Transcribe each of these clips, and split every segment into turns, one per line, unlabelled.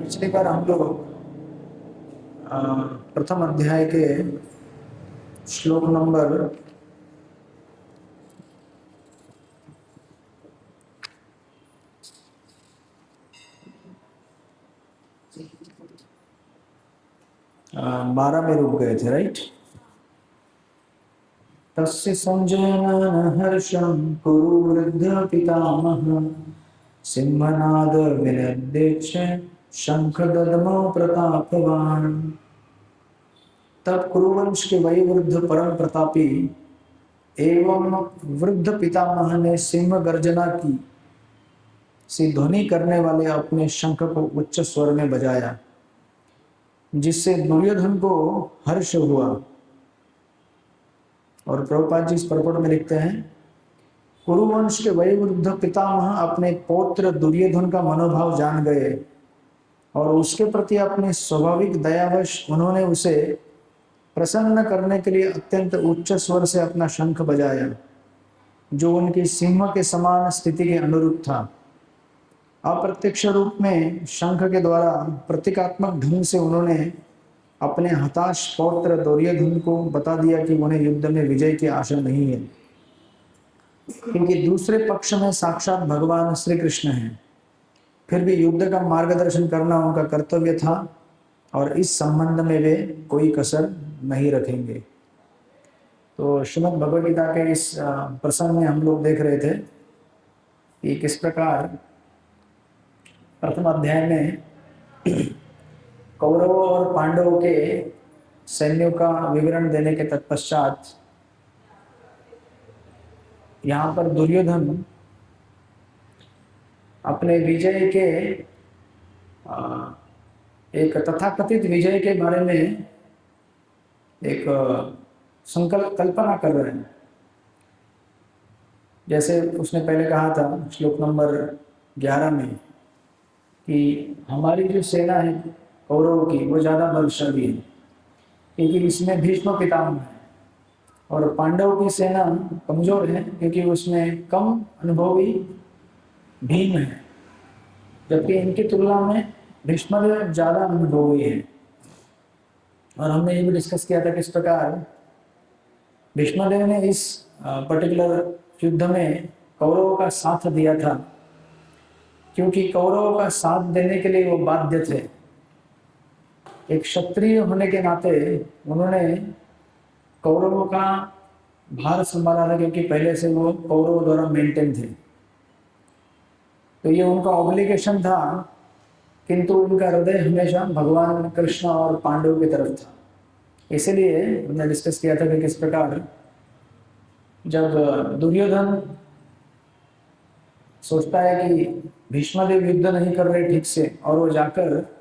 पिछली बार हम लोग प्रथम अध्याय के श्लोक नंबर 12 में रुक गए थे, राइट। तस्य संजयन हर्षं कुरु वृद्ध पितामह सिंहनाद विनिर्देश्य शंख दद्मौ प्रतापवान। तब कुरुवंश के वयोवृद्ध परम प्रतापी एवं वृद्ध पितामह ने सिंह गर्जना की सी ध्वनि करने वाले अपने शंख को उच्च स्वर में बजाया, जिससे दुर्योधन को हर्ष हुआ। और प्रभुपाद जी इस परपट में लिखते हैं, कुरुवंश के वयोवृद्ध पितामह अपने पौत्र दुर्योधन का मनोभाव जान गए और उसके प्रति अपने स्वाभाविक दयावश उन्होंने उसे प्रसन्न करने के लिए अत्यंत उच्च स्वर से अपना शंख बजाया, जो उनकी सिंह के समान स्थिति के अनुरूप था। अप्रत्यक्ष रूप में शंख के द्वारा प्रतीकात्मक ढंग से उन्होंने अपने हताश पौत्र दुर्योधन को बता दिया कि उन्हें युद्ध में विजय की आशा नहीं है, क्योंकि दूसरे पक्ष में साक्षात भगवान श्री कृष्ण हैं। फिर भी युद्ध का मार्गदर्शन करना उनका कर्तव्य था और इस संबंध में वे कोई कसर नहीं रखेंगे। तो श्रीमद् भगवद गीता के इस प्रसंग में हम लोग देख रहे थे कि किस प्रकार प्रथम अध्याय में कौरवों और पांडवों के सैन्यों का विवरण देने के तत्पश्चात यहाँ पर दुर्योधन अपने विजय के एक तथाकथित विजय के बारे में एक संकल्प कल्पना कर रहे हैं। जैसे उसने पहले कहा था श्लोक नंबर 11 में कि हमारी जो सेना है कौरवों की वो ज़्यादा बलशाली है, क्योंकि इसमें भीष्म पितामह है, और पांडवों की सेना कमजोर है क्योंकि उसमें कम अनुभवी भीम है, जबकि इनकी तुलना में भीष्मदेव ज़्यादा अनुभवी है। और हमने ये भी डिस्कस किया था कि इस प्रकार भीष्मदेव ने इस पर्टिकुलर युद्ध में कौरवों का साथ दिया था, क्योंकि कौरवों का साथ देने के लिए वो बाध्य थे। एक क्षत्रिय होने के नाते उन्होंने कौरवों का भार संभाला था, क्योंकि पहले से वो कौरवों द्वारा मेंटेन थे। तो ये उनका ऑब्लिगेशन था, किंतु उनका हृदय हमेशा भगवान कृष्ण और पांडवों की तरफ था। इसलिए हमने डिस्कस किया था कि किस प्रकार जब दुर्योधन सोचता है कि भीष्मदेव युद्ध नहीं कर रहे ठीक से, और वो जाकर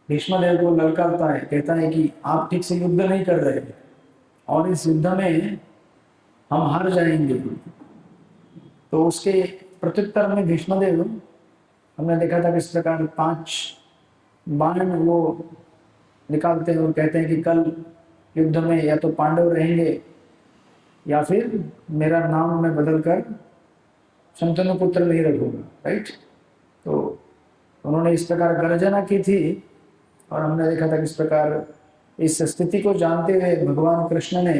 भीष्मदेव को ललकारता है, कहता है कि आप ठीक से युद्ध नहीं कर रहे और इस युद्ध में हम हार जाएंगे। तो उसके प्रत्युत्तर में भीष्मदेव, हमने देखा था किस प्रकार 5 बाण वो निकालते हैं और कहते हैं कि कल युद्ध में या तो पांडव रहेंगे या फिर मेरा नाम मैं बदलकर शंतनु पुत्र नहीं रखूंगा, राइट। तो उन्होंने इस प्रकार गर्जना की थी और हमने देखा था किस प्रकार इस स्थिति को जानते हुए भगवान कृष्ण ने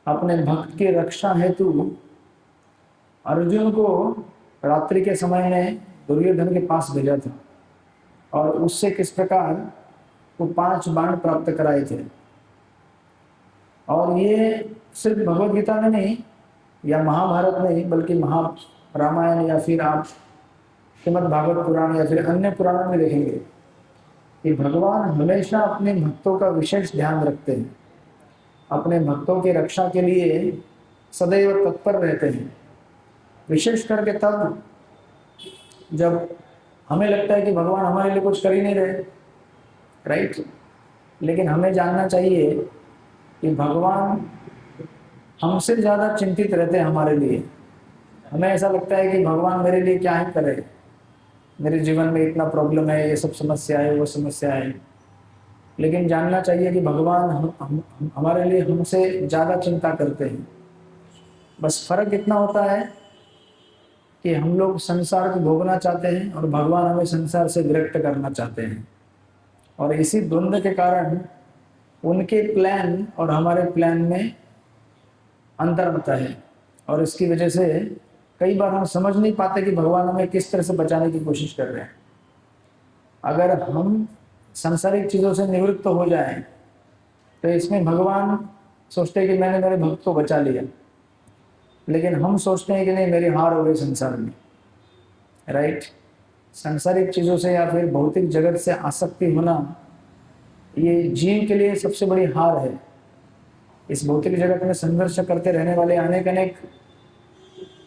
अपने भक्त की रक्षा हेतु अर्जुन को रात्रि के समय में दुर्योधन के पास भेजा था और उससे किस प्रकार वो 5 बाण प्राप्त कराए थे। और ये सिर्फ भगवद गीता में नहीं या महाभारत में नहीं, बल्कि रामायण या फिर आप श्रीमद् भागवत पुराण या फिर अन्य पुराणों में देखेंगे कि भगवान हमेशा अपने भक्तों का विशेष ध्यान रखते हैं, अपने भक्तों की रक्षा के लिए सदैव तत्पर रहते हैं। विशेष करके तब जब हमें लगता है कि भगवान हमारे लिए कुछ कर ही नहीं रहे, राइट। लेकिन हमें जानना चाहिए कि भगवान हमसे ज़्यादा चिंतित रहते हैं हमारे लिए। हमें ऐसा लगता है कि भगवान मेरे लिए क्या ही करे, मेरे जीवन में इतना प्रॉब्लम है, ये सब समस्या है, वो समस्या है। लेकिन जानना चाहिए कि भगवान हमारे लिए हमसे ज़्यादा चिंता करते हैं। बस फर्क इतना होता है कि हम लोग संसार को भोगना चाहते हैं और भगवान हमें संसार से विरक्त करना चाहते हैं, और इसी द्वंद्व के कारण उनके प्लान और हमारे प्लान में अंतर होता है। और इसकी वजह से कई बार हम समझ नहीं पाते कि भगवान हमें किस तरह से बचाने की कोशिश कर रहे हैं। अगर हम सांसारिक चीज़ों से निवृत्त हो जाएं तो इसमें भगवान सोचते हैं कि मैंने मेरे भक्त को बचा लिया, लेकिन हम सोचते हैं कि नहीं, मेरी हार हो गई संसार में। राइट? सांसारिक चीज़ों से या फिर भौतिक जगत से आसक्ति होना ये जीव के लिए सबसे बड़ी हार है। इस भौतिक जगत में संघर्ष करते रहने वाले अनेक अनेक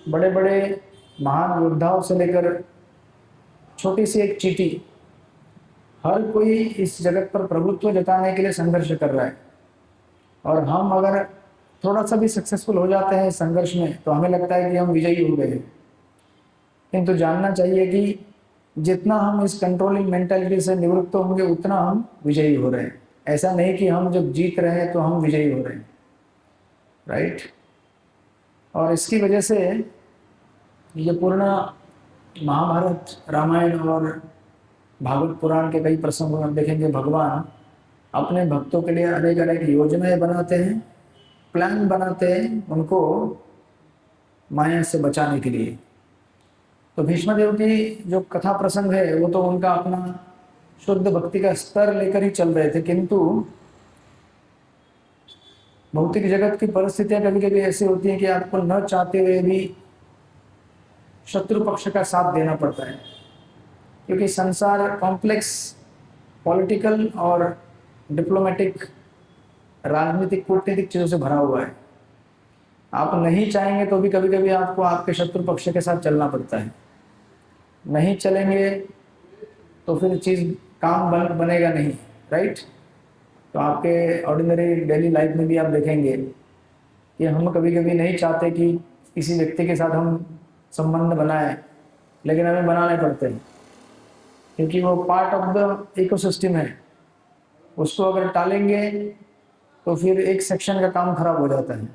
बड़े बड़े महान योद्धाओं से लेकर छोटी सी एक चींटी, हर कोई इस जगत पर प्रभुत्व जताने के लिए संघर्ष कर रहा है। और हम अगर थोड़ा सा भी सक्सेसफुल हो जाते हैं इस संघर्ष में तो हमें लगता है कि हम विजयी हो गए। किंतु जानना चाहिए कि जितना हम इस कंट्रोलिंग मेंटालिटी से निवृत्त होंगे उतना हम विजयी हो रहे हैं। ऐसा नहीं कि हम जब जीत रहे हैं तो हम विजयी हो रहे हैं। राइट? और इसकी वजह से ये पूर्ण महाभारत, रामायण और भागवत पुराण के कई प्रसंगों में देखेंगे भगवान अपने भक्तों के लिए अनेक अनेक योजनाएं बनाते हैं, प्लान बनाते हैं उनको माया से बचाने के लिए। तो भीष्मदेव की जो कथा प्रसंग है वो तो उनका अपना शुद्ध भक्ति का स्तर लेकर ही चल रहे थे, किंतु भौतिक जगत की परिस्थितियां कभी कभी ऐसी होती हैं कि आपको न चाहते हुए भी शत्रु पक्ष का साथ देना पड़ता है, क्योंकि संसार कॉम्प्लेक्स पॉलिटिकल और डिप्लोमेटिक, राजनीतिक, कूटनीतिक चीज़ों से भरा हुआ है। आप नहीं चाहेंगे तो भी कभी कभी आपको आपके शत्रु पक्ष के साथ चलना पड़ता है। नहीं चलेंगे तो फिर चीज़ काम बनेगा नहीं। राइट? तो आपके ऑर्डिनरी डेली लाइफ में भी आप देखेंगे कि हम कभी कभी नहीं चाहते कि किसी व्यक्ति के साथ हम संबंध बनाएं, लेकिन हमें बनाने पड़ते हैं क्योंकि वो पार्ट ऑफ द इकोसिस्टम है। उसको अगर टालेंगे तो फिर एक सेक्शन का काम खराब हो जाता है।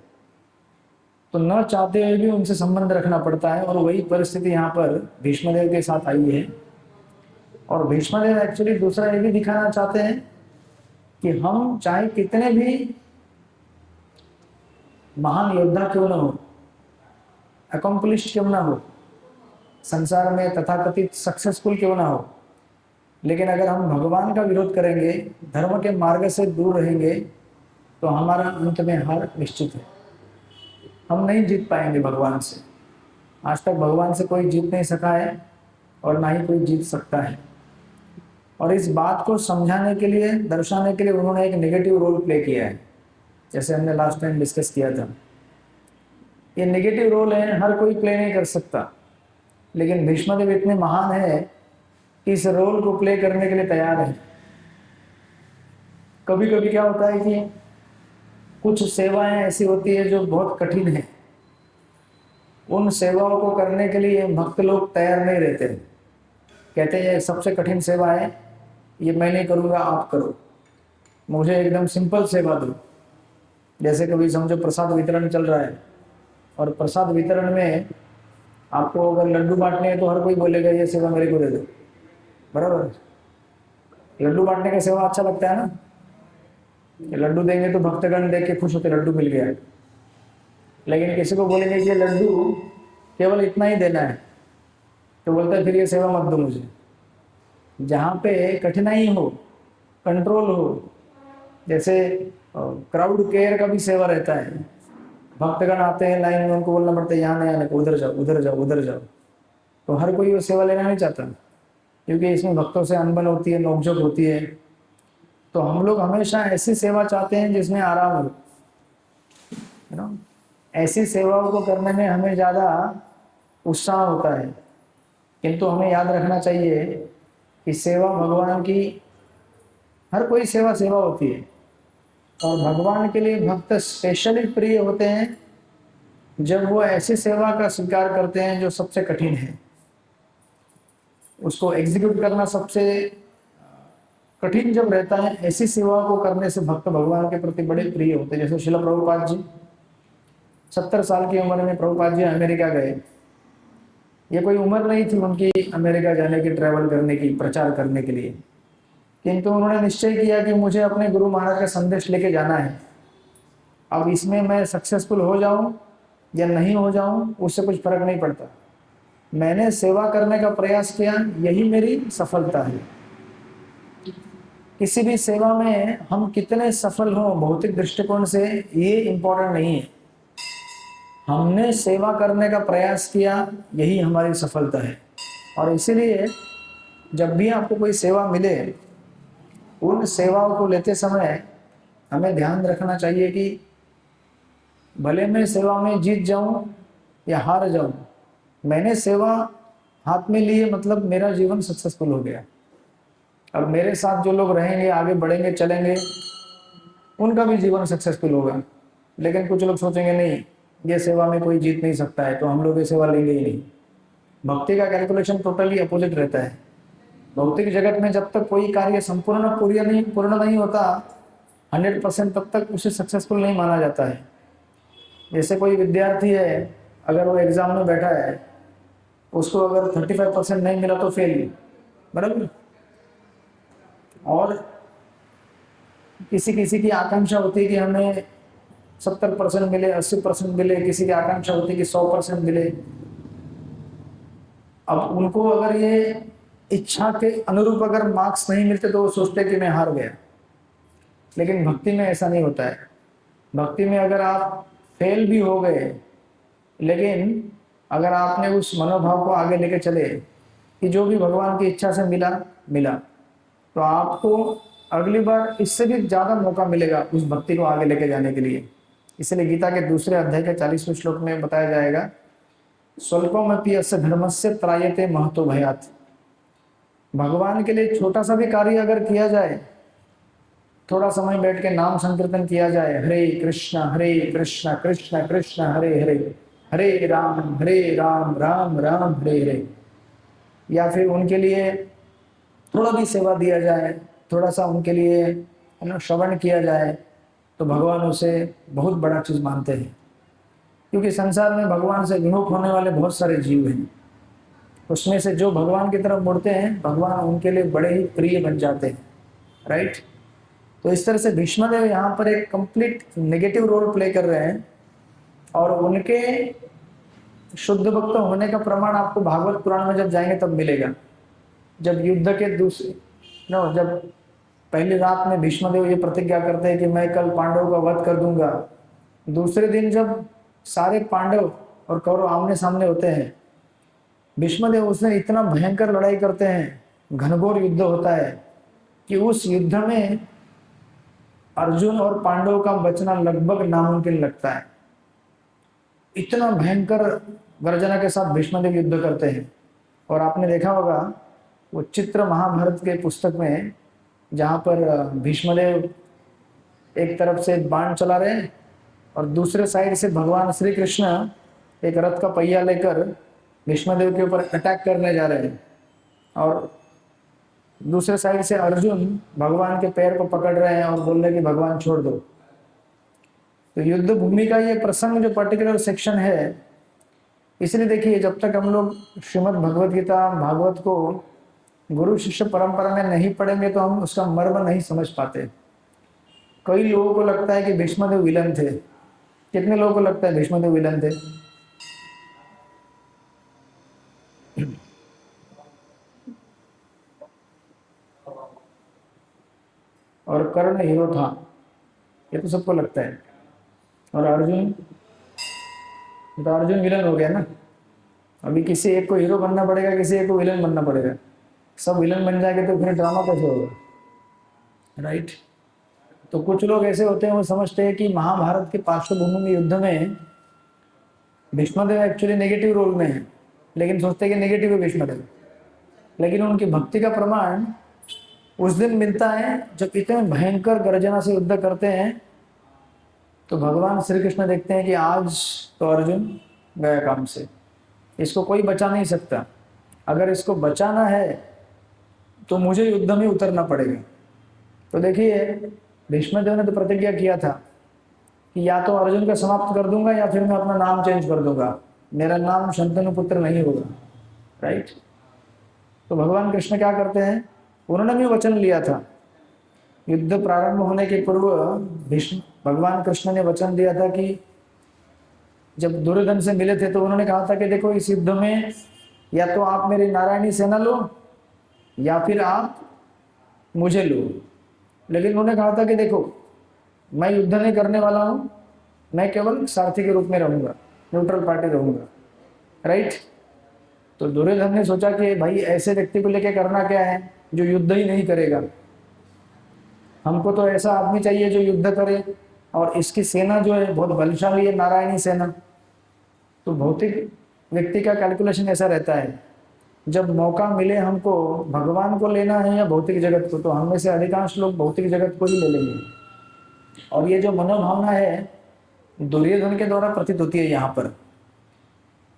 तो न चाहते हुए भी उनसे संबंध रखना पड़ता है, और वही परिस्थिति यहाँ पर भीष्मदेव के साथ आई है। और भीष्मदेव एक्चुअली दूसरा ये भी दिखाना चाहते हैं कि हम चाहे कितने भी महान योद्धा क्यों न हो, अकम्पलिश्ड क्यों ना हो, संसार में तथाकथित सक्सेसफुल क्यों ना हो, लेकिन अगर हम भगवान का विरोध करेंगे, धर्म के मार्ग से दूर रहेंगे, तो हमारा अंत में हार निश्चित है। हम नहीं जीत पाएंगे भगवान से। आज तक भगवान से कोई जीत नहीं सका है और ना ही कोई जीत सकता है। और इस बात को समझाने के लिए, दर्शाने के लिए उन्होंने एक नेगेटिव रोल प्ले किया है, जैसे हमने लास्ट टाइम डिस्कस किया था। ये नेगेटिव रोल है, हर कोई प्ले नहीं कर सकता, लेकिन भीष्मदेव इतने महान है कि इस रोल को प्ले करने के लिए तैयार है। कभी कभी क्या होता है कि कुछ सेवाएं ऐसी होती है जो बहुत कठिन है, उन सेवाओं को करने के लिए भक्त लोग तैयार नहीं रहते। कहते हैं सबसे कठिन सेवा है, ये मैं नहीं करूँगा, आप करो, मुझे एकदम सिंपल सेवा दो। जैसे कभी समझो प्रसाद वितरण चल रहा है, और प्रसाद वितरण में आपको अगर लड्डू बांटने हैं तो हर कोई बोलेगा ये सेवा मेरे को दे दो, बराबर? लड्डू बांटने का सेवा अच्छा लगता है ना, लड्डू देंगे तो भक्तगण देख के खुश होते, लड्डू मिल गया। लेकिन किसी को बोलेंगे कि लड्डू केवल इतना ही देना है, तो बोलता है फिर ये सेवा मत दो मुझे। जहाँ पे कठिनाई हो, कंट्रोल हो, जैसे क्राउड केयर का भी सेवा रहता है, भक्तगण आते हैं लाइन में, उनको बोलना पड़ता है यहाँ नहीं आने को, उधर जाओ उधर जाओ उधर जाओ। तो हर कोई वो सेवा लेना नहीं चाहता, क्योंकि इसमें भक्तों से अनबन होती है, नोकझोंक होती है। तो हम लोग हमेशा ऐसी सेवा चाहते हैं जिसमें आराम हो, है ना। ऐसी सेवाओं को करने में हमें ज़्यादा उत्साह होता है। किंतु हमें याद रखना चाहिए कि सेवा भगवान की, हर कोई सेवा सेवा होती है, और भगवान के लिए भक्त स्पेशली प्रिय होते हैं जब वो ऐसी सेवा का स्वीकार करते हैं जो सबसे कठिन है। उसको एग्जीक्यूट करना सबसे कठिन जब रहता है, ऐसी सेवा को करने से भक्त भगवान के प्रति बड़े प्रिय होते हैं। जैसे श्रील प्रभुपाद जी 70 साल की उम्र में प्रभुपाद जी अमेरिका गए, ये कोई उम्र नहीं थी उनकी अमेरिका जाने की, ट्रैवल करने की, प्रचार करने के लिए, किंतु उन्होंने निश्चय किया कि मुझे अपने गुरु महाराज का संदेश लेके जाना है। अब इसमें मैं सक्सेसफुल हो जाऊं या नहीं हो जाऊं उससे कुछ फर्क नहीं पड़ता, मैंने सेवा करने का प्रयास किया, यही मेरी सफलता है। किसी भी सेवा में हम कितने सफल हों भौतिक दृष्टिकोण से ये इम्पोर्टेंट नहीं है, हमने सेवा करने का प्रयास किया यही हमारी सफलता है। और इसीलिए जब भी आपको कोई सेवा मिले, उन सेवाओं को लेते समय हमें ध्यान रखना चाहिए कि भले मैं सेवा में जीत जाऊं या हार जाऊं, मैंने सेवा हाथ में ली है, मतलब मेरा जीवन सक्सेसफुल हो गया। और मेरे साथ जो लोग रहेंगे, आगे बढ़ेंगे, चलेंगे, उनका भी जीवन सक्सेसफुल होगा। लेकिन कुछ लोग सोचेंगे नहीं, ये सेवा में कोई जीत नहीं सकता है, तो हम लोग ये सेवा लेंगे ही नहीं। भक्ति का कैलकुलेशन टोटली अपोजिट रहता है। भौतिक जगत में जब तक कोई कार्य संपूर्ण पूर्ण नहीं होता 100%, तब तक उसे सक्सेसफुल नहीं माना जाता है। जैसे कोई विद्यार्थी है, अगर वो एग्जाम में बैठा है, उसको अगर 35% नहीं मिला तो फेल, बराबर। और किसी किसी की आकांक्षा होती है कि हमें 70% मिले, 80% मिले, किसी की आकांक्षा होती है कि 100% मिले। अब उनको अगर ये इच्छा के अनुरूप अगर मार्क्स नहीं मिलते तो वो सोचते कि मैं हार गया। लेकिन भक्ति में ऐसा नहीं होता है। भक्ति में अगर आप फेल भी हो गए, लेकिन अगर आपने उस मनोभाव को आगे लेके चले कि जो भी भगवान की इच्छा से मिला मिला, तो आपको अगली बार इससे भी ज़्यादा मौका मिलेगा उस भक्ति को आगे लेके जाने के लिए। इसलिए गीता के दूसरे अध्याय के 40वें श्लोक में बताया जाएगा, स्वल्पमपि अस्य धर्मस्य त्रायते महतो भयात्। भगवान के लिए छोटा सा भी कार्य अगर किया जाए, थोड़ा समय बैठ के नाम संकीर्तन किया जाए, हरे कृष्ण कृष्ण कृष्ण हरे हरे, हरे राम राम राम हरे हरे, या फिर उनके लिए थोड़ा भी सेवा दिया जाए, थोड़ा सा उनके लिए श्रवण किया जाए, तो भगवान उसे बहुत बड़ा चीज़ मानते हैं। क्योंकि संसार में भगवान से विमुख होने वाले बहुत सारे जीव हैं, उसमें से जो भगवान की तरफ मुड़ते हैं, भगवान उनके लिए बड़े ही प्रिय बन जाते हैं, राइट। तो इस तरह से भीष्मदेव यहाँ पर एक कंप्लीट नेगेटिव रोल प्ले कर रहे हैं, और उनके शुद्ध भक्त होने का प्रमाण आपको भागवत पुराण में जब जाएंगे तब मिलेगा। जब युद्ध के जब पहली रात में भीष्मदेव ये प्रतिज्ञा करते हैं कि मैं कल पांडवों का वध कर दूंगा, दूसरे दिन जब सारे पांडव और कौरव आमने सामने होते हैं, भीष्मदेव उसने इतना भयंकर लड़ाई करते हैं, घनघोर युद्ध होता है कि उस युद्ध में अर्जुन और पांडवों का बचना लगभग नामुमकिन लगता है। इतना भयंकर गर्जना के साथ भीष्मदेव युद्ध करते हैं। और आपने देखा होगा वो चित्र महाभारत के पुस्तक में, जहाँ पर भीष्मदेव एक तरफ से बाण चला रहे हैं और दूसरे साइड से भगवान श्री कृष्ण एक रथ का पहिया लेकर भीष्मदेव के ऊपर अटैक करने जा रहे हैं, और दूसरे साइड से अर्जुन भगवान के पैर को पकड़ रहे हैं और बोल रहे हैं कि भगवान छोड़ दो। तो युद्ध भूमि का ये प्रसंग जो पर्टिकुलर सेक्शन है, इसलिए देखिए, जब तक हम लोग श्रीमद् भगवद गीता भागवत को गुरु शिष्य परंपरा में नहीं पढ़ेंगे तो हम उसका मर्म नहीं समझ पाते। कई लोगों को लगता है कि भीष्मदेव विलन थे। कितने लोगों को लगता है भीष्मदेव विलन थे? और कर्ण हीरो था, ये तो सबको लगता है। और अर्जुन, तो अर्जुन विलन हो गया ना। अभी किसी एक को हीरो बनना पड़ेगा, किसी एक को विलन बनना पड़ेगा। सब विलन बन जाएंगे तो फिर ड्रामा कैसे होगा, राइट। तो कुछ लोग ऐसे होते हैं, वो समझते हैं कि महाभारत के पार्श्वभूमि में युद्ध में भीष्मदेव एक्चुअली नेगेटिव रोल में है, लेकिन सोचते हैं कि नेगेटिव है भीष्मदेव। लेकिन उनकी भक्ति का प्रमाण उस दिन मिलता है जब इतने भयंकर गर्जना से युद्ध करते हैं, तो भगवान श्री कृष्ण देखते हैं कि आज तो अर्जुन गया काम से, इसको कोई बचा नहीं सकता। अगर इसको बचाना है तो मुझे युद्ध में उतरना पड़ेगा। तो देखिए, भीष्मदेव ने तो प्रतिज्ञा किया था कि या तो अर्जुन का समाप्त कर दूंगा या फिर मैं अपना नाम चेंज कर दूंगा, मेरा नाम शंतनु पुत्र नहीं होगा। राइट। तो भगवान कृष्ण क्या करते हैं, उन्होंने भी वचन लिया था। युद्ध प्रारंभ होने के पूर्व भीष्म भगवान कृष्ण ने वचन दिया था कि जब दुर्योधन से मिले थे तो उन्होंने कहा था कि देखो इस युद्ध में या तो आप मेरी नारायणी सेना लो या फिर आप मुझे लो। लेकिन उन्होंने कहा था कि देखो मैं युद्ध नहीं करने वाला हूं, मैं केवल सारथी के रूप में रहूंगा, न्यूट्रल पार्टी रहूंगा, राइट। तो दुर्योधन ने सोचा कि भाई ऐसे व्यक्ति को लेके करना क्या है जो युद्ध ही नहीं करेगा, हमको तो ऐसा आदमी चाहिए जो युद्ध करे, और इसकी सेना जो है बहुत बलशाली है, नारायणी सेना। तो भौतिक व्यक्ति का कैलकुलेशन ऐसा रहता है, जब मौका मिले हमको भगवान को लेना है या भौतिक जगत को, तो हम में से अधिकांश लोग भौतिक जगत को ही ले लेंगे। और ये जो मनोभावना है दुर्योधन के द्वारा प्रतीत होती है यहाँ पर।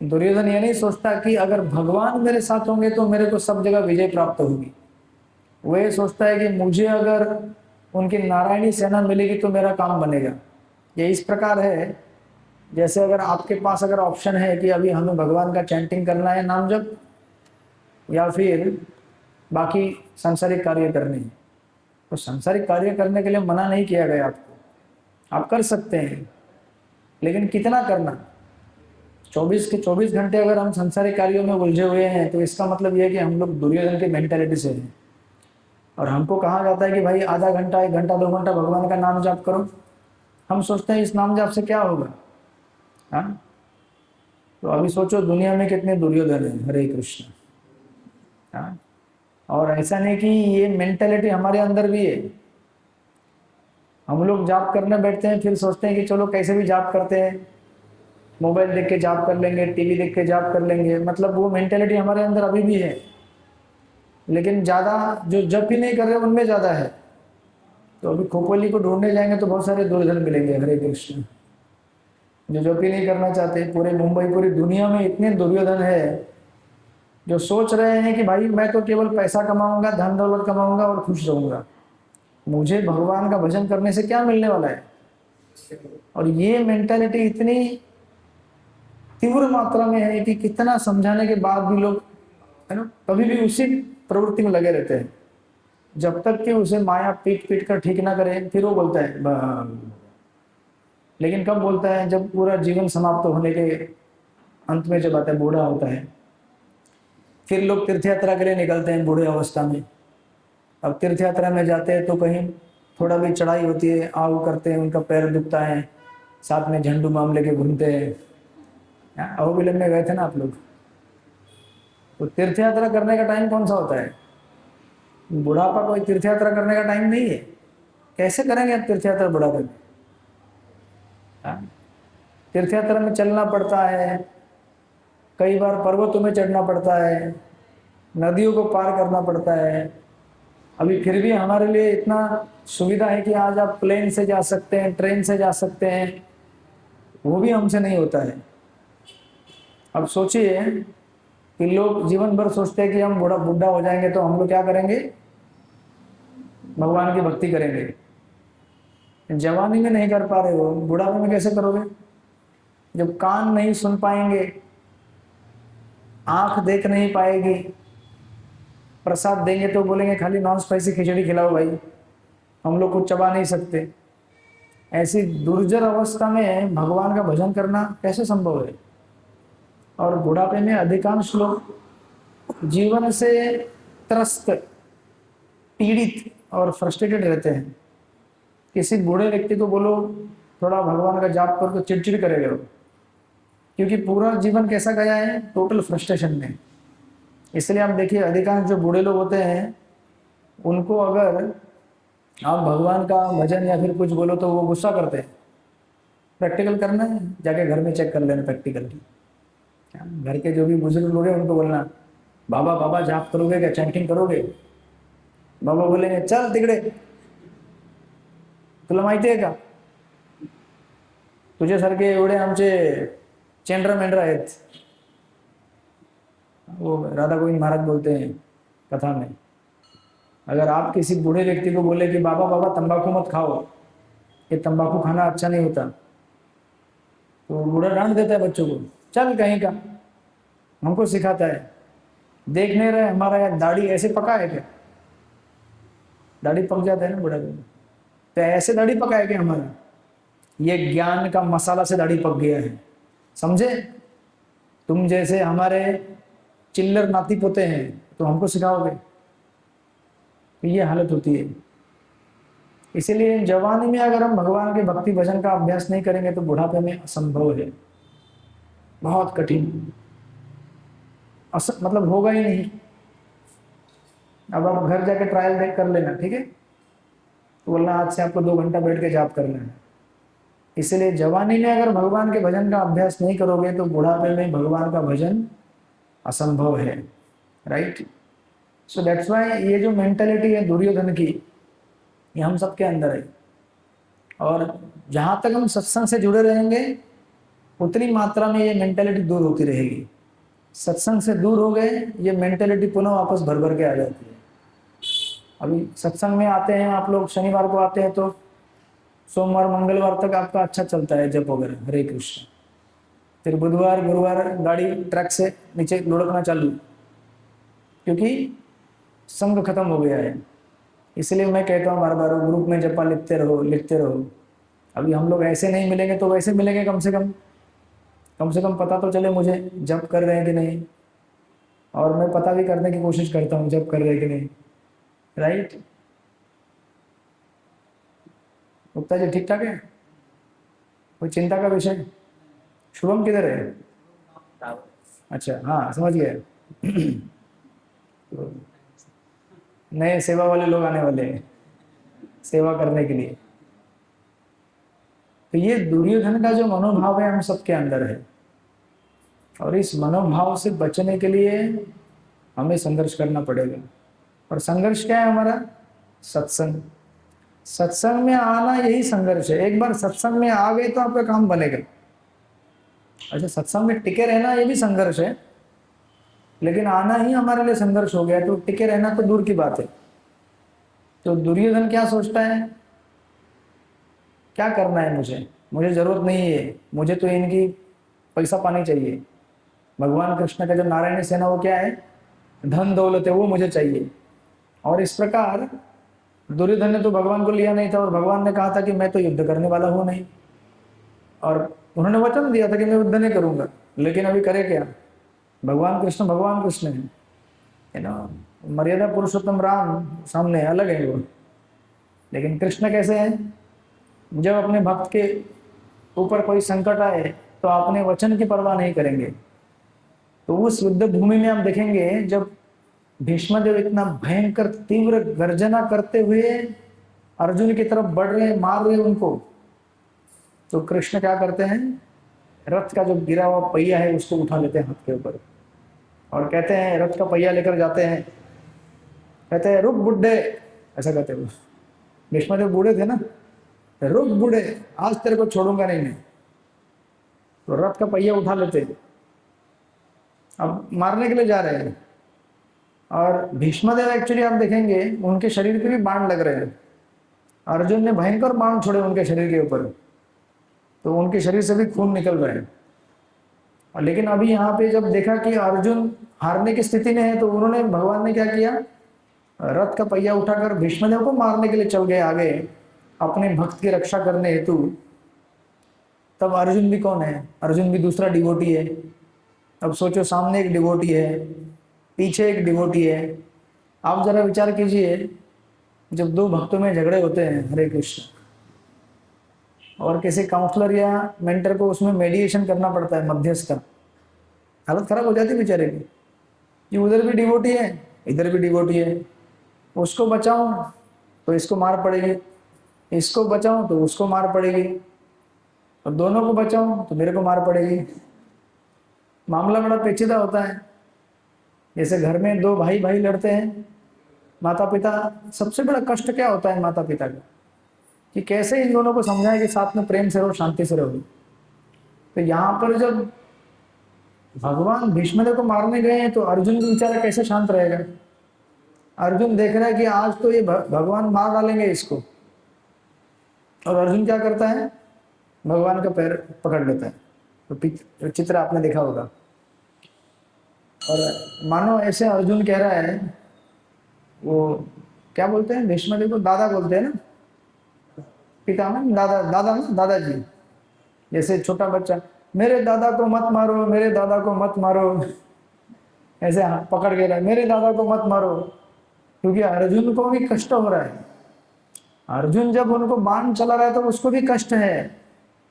दुर्योधन ये नहीं सोचता कि अगर भगवान मेरे साथ होंगे तो मेरे को सब जगह विजय प्राप्त होगी। वो ये सोचता है कि मुझे अगर उनकी नारायणी सेना मिलेगी तो मेरा काम बनेगा। ये इस प्रकार है जैसे अगर आपके पास अगर ऑप्शन है कि अभी हमें भगवान का चैंटिंग करना है, नाम जप, या फिर बाकी सांसारिक कार्य करने हैं, तो सांसारिक कार्य करने के लिए मना नहीं किया गया आपको, आप कर सकते हैं, लेकिन कितना करना। 24 के 24 घंटे अगर हम सांसारिक कार्यों में उलझे हुए हैं तो इसका मतलब यह है कि हम लोग दुर्योधन की मेंटेलिटी से हैं। और हमको कहा जाता है कि भाई आधा घंटा, 1 घंटा, 2 घंटा भगवान का नाम जाप करो। हम सोचते हैं इस नाम जाप से क्या होगा। हाँ, तो अभी सोचो दुनिया में कितने दुर्योधन है। हरे कृष्ण। हाँ, और ऐसा नहीं कि ये मेंटेलिटी हमारे अंदर भी है। हम लोग जाप करने बैठते हैं, फिर सोचते हैं कि चलो कैसे भी जाप करते हैं, मोबाइल देख के जाप कर लेंगे, टीवी देख के जाप कर लेंगे, मतलब वो मेंटेलिटी हमारे अंदर अभी भी है। लेकिन ज्यादा जो जप ही नहीं कर रहे उनमें ज्यादा है। तो अभी खोपली को ढूंढने जाएंगे तो बहुत सारे दुर्योधन मिलेंगे। हरे कृष्ण। जो जप ही नहीं करना चाहते, पूरे मुंबई, पूरी दुनिया में इतने दुर्योधन है जो सोच रहे हैं कि भाई मैं तो केवल पैसा कमाऊंगा, धन दौलत कमाऊंगा और खुश रहूंगा, मुझे भगवान का भजन करने से क्या मिलने वाला है। और ये मेंटालिटी इतनी तीव्र मात्रा में है कि कितना समझाने के बाद भी लोग, है ना, कभी भी उसी प्रवृत्ति में लगे रहते हैं। जब तक कि उसे माया पीट पीट कर ठीक ना करे फिर वो बोलता है लेकिन कब बोलता है, जब पूरा जीवन समाप्त होने के अंत में, जब आता है, बूढ़ा होता है। फिर लोग तीर्थ यात्रा के लिए निकलते हैं बूढ़े अवस्था में। अब तीर्थ यात्रा में जाते हैं तो कहीं थोड़ा भी चढ़ाई होती है, आओ करते हैं, उनका पैर दुखता है, साथ में झंडू माम लेके घूमते हैं। अहोबिलम में गए थे ना आप लोग, तो तीर्थ यात्रा करने का टाइम कौन सा होता है? बुढ़ापा कोई तीर्थ यात्रा करने का टाइम नहीं है। कैसे करेंगे आप तीर्थ यात्रा बुढ़ापे में? तीर्थ यात्रा में चलना पड़ता है, कई बार पर्वतों में चढ़ना पड़ता है, नदियों को पार करना पड़ता है। अभी फिर भी हमारे लिए इतना सुविधा है कि आज आप प्लेन से जा सकते हैं, ट्रेन से जा सकते हैं, वो भी हमसे नहीं होता है। अब सोचिए कि लोग जीवन भर सोचते हैं कि हम बुढ़ा हो जाएंगे तो हम लोग क्या करेंगे, भगवान की भक्ति करेंगे। जवानी में नहीं कर पा रहे हो, बुढ़ापे में कैसे करोगे? जब कान नहीं सुन पाएंगे, आंख देख नहीं पाएगी, प्रसाद देंगे तो बोलेंगे खाली नॉन स्पाइसी खिचड़ी खिलाओ भाई, हम लोग कुछ चबा नहीं सकते। ऐसी दुर्जर अवस्था में भगवान का भजन करना कैसे संभव है? और बुढ़ापे में अधिकांश लोग जीवन से त्रस्त, पीड़ित और फ्रस्ट्रेटेड रहते हैं। किसी बूढ़े व्यक्ति को बोलो थोड़ा भगवान का जाप कर, तो चिड़चिड़ करेगा वो, क्योंकि पूरा जीवन कैसा गया है, टोटल फ्रस्ट्रेशन में। इसलिए आप देखिए अधिकांश जो बूढ़े लोग होते हैं उनको अगर आप भगवान का भजन या फिर कुछ बोलो तो वो गुस्सा करते हैं। प्रैक्टिकल करना है, जाके घर में चेक कर लेना प्रैक्टिकल। घर के जो भी बुजुर्ग लोग हैं उनको बोलना, बाबा बाबा जाप करोगे क्या, चैंटिंग करोगे? बाबा बोलेंगे चल तिकडे, तुला माहिती आहे का, तुझ्यासारखे एवढे आमचे चेंडरा मेंढरा आहेत। वो राधा गोविंद महाराज बोलते हैं कथा में, अगर आप किसी बूढ़े व्यक्ति को बोले कि बाबा बाबा तंबाकू मत खाओ, ये तंबाकू खाना अच्छा नहीं होता, तो बूढ़ा डांट देता है बच्चों को, चल कहीं का, हमको सिखाता है। देख नहीं रहे हमारा यार दाढ़ी ऐसे पका है क्या? दाढ़ी पक जाता है ना बुढ़ापे में, तो ऐसे दाढ़ी पका है क्या हमारा? ये ज्ञान का मसाला से दाढ़ी पक गया है, समझे? तुम जैसे हमारे चिल्लर नाती पोते हैं तो हमको सिखाओगे, तो ये हालत होती है। इसीलिए जवानी में अगर हम भगवान के भक्ति भजन का अभ्यास नहीं करेंगे तो बुढ़ापे में असंभव है, बहुत कठिन, मतलब होगा ही नहीं। अब आप घर जाके ट्रायल देख कर लेना, ठीक है? तो बोलना आज से आपको 2 घंटा बैठ के जाप करना है। इसलिए जवानी में अगर भगवान के भजन का अभ्यास नहीं करोगे तो बुढ़ापे में भगवान का भजन असंभव है, राइट? सो दैट्स वाई ये जो मेंटेलिटी है दुर्योधन की, ये हम सबके अंदर है। और जहाँ तक हम सत्संग से जुड़े रहेंगे उतनी मात्रा में ये मेंटेलिटी दूर होती रहेगी। सत्संग से दूर हो गए ये मेंटेलिटी पुनः वापस भर भर के आ जाती है। अभी सत्संग में आते हैं आप लोग, शनिवार को आते हैं तो सोमवार मंगलवार तक आपका अच्छा चलता है जप वगैरह, हरे कृष्ण। फिर बुधवार गुरुवार गाड़ी ट्रक से नीचे लुढ़कना चालू, क्योंकि संग खत्म हो गया है। इसलिए मैं कहता हूँ बार बार, ग्रुप में जपा लिखते रहो लिखते रहो। अभी हम लोग ऐसे नहीं मिलेंगे तो वैसे मिलेंगे, कम से कम पता तो चले मुझे जप कर रहे हैं कि नहीं, और मैं पता भी करने की कोशिश करता हूँ जप कर रहे हैं कि नहीं, राइट? गुप्ता जी ठीक ठाक है? कोई चिंता का विषय? शुभम किधर है? अच्छा हाँ समझ गया। तो नए सेवा वाले लोग आने वाले हैं सेवा करने के लिए। तो ये दुर्योधन का जो मनोभाव है हम सबके अंदर है, और इस मनोभाव से बचने के लिए हमें संघर्ष करना पड़ेगा। और संघर्ष क्या है हमारा? सत्संग। सत्संग में आना यही संघर्ष है। एक बार सत्संग में आ गए तो आपका काम बनेगा। अच्छा, सत्संग में टिके रहना ये भी संघर्ष है, लेकिन आना ही हमारे लिए संघर्ष हो गया, तो टिके रहना तो दूर की बात है। तो दुर्योधन क्या सोचता है, क्या करना है मुझे जरूरत नहीं है, मुझे तो इनकी पैसा पानी चाहिए। भगवान कृष्ण का जो नारायणी सेना वो क्या है, धन दौलत है, वो मुझे चाहिए। और इस प्रकार दुर्योधन ने तो भगवान को लिया नहीं था, और भगवान ने कहा था कि मैं तो युद्ध करने वाला हूं नहीं, और उन्होंने वचन दिया था कि मैं युद्ध नहीं करूंगा। लेकिन अभी करे क्या? भगवान कृष्ण है ना, मर्यादा पुरुषोत्तम राम सामने अलग है वो। लेकिन कृष्ण कैसे हैं? जब अपने भक्त के ऊपर कोई संकट आए तो अपने वचन की परवाह नहीं करेंगे। तो उस युद्ध भूमि में हम देखेंगे जब भीष्मदेव इतना भयंकर तीव्र गर्जना करते हुए अर्जुन की तरफ बढ़ रहे, मार रहे उनको, तो कृष्ण क्या करते हैं, रथ का जो गिरा हुआ पहिया है उसको उठा लेते हैं हाथ के ऊपर, और कहते हैं, रथ का पहिया लेकर जाते हैं, कहते हैं रुक बुड्ढे, ऐसा कहते हैं। भीष्मदेव बूढ़े थे ना, रुक बूढ़े, आज तेरे को छोड़ूंगा नहीं मैं। तो रथ का पहिया उठा लेते, अब मारने के लिए जा रहे हैं। और भीष्मदेव एक्चुअली आप देखेंगे उनके शरीर पे भी बाण लग रहे हैं। अर्जुन ने भयंकर बाण छोड़े उनके शरीर के ऊपर, तो उनके शरीर से भी खून निकल रहे हैं। और लेकिन अभी यहाँ पे जब देखा कि अर्जुन हारने की स्थिति में है, तो उन्होंने, भगवान ने क्या किया, रथ का पहिया उठाकर भीष्मदेव को मारने के लिए चल गए आगे, अपने भक्त की रक्षा करने हेतु। तब अर्जुन भी कौन है? अर्जुन भी दूसरा डिवोटी है। अब सोचो, सामने एक डिवोटी है, पीछे एक डिवोटी है। आप जरा विचार कीजिए, जब दो भक्तों में झगड़े होते हैं, हरे कृष्ण, और किसी काउंसलर या मेंटर को उसमें मेडिएशन करना पड़ता है, मध्यस्थ, हालत खराब हो जाती है बेचारे की, कि उधर भी डिवोटी है इधर भी डिवोटी है। उसको बचाऊं तो इसको मार पड़ेगी, इसको बचाऊं तो उसको मार पड़ेगी, और दोनों को बचाऊं तो मेरे को मार पड़ेगी। मामला बड़ा पेचीदा होता है। जैसे घर में दो भाई भाई लड़ते हैं, माता पिता, सबसे बड़ा कष्ट क्या होता है माता पिता का, कि कैसे इन दोनों को समझाएं कि साथ में प्रेम से रहो, शांति से रहो। तो यहाँ पर जब भगवान भीष्मदेव को मारने गए हैं तो अर्जुन भी बेचारा कैसे शांत रहेगा? अर्जुन देख रहा है कि आज तो ये भगवान मार डालेंगे इसको, और अर्जुन क्या करता है, भगवान का पैर पकड़ लेता है। तो चित्र आपने देखा होगा, और मानो ऐसे अर्जुन कह रहा है, वो क्या बोलते हैं भीष्म देव को, दादा बोलते हैं ना, पिता में दादा, दादा ना, दादाजी। जैसे छोटा बच्चा, मेरे दादा को मत मारो, मेरे दादा को मत मारो, ऐसे पकड़ के रहा, मेरे दादा को मत मारो, क्योंकि अर्जुन को भी कष्ट हो रहा है। अर्जुन जब उनको बाण चला रहा है तो उसको भी कष्ट है।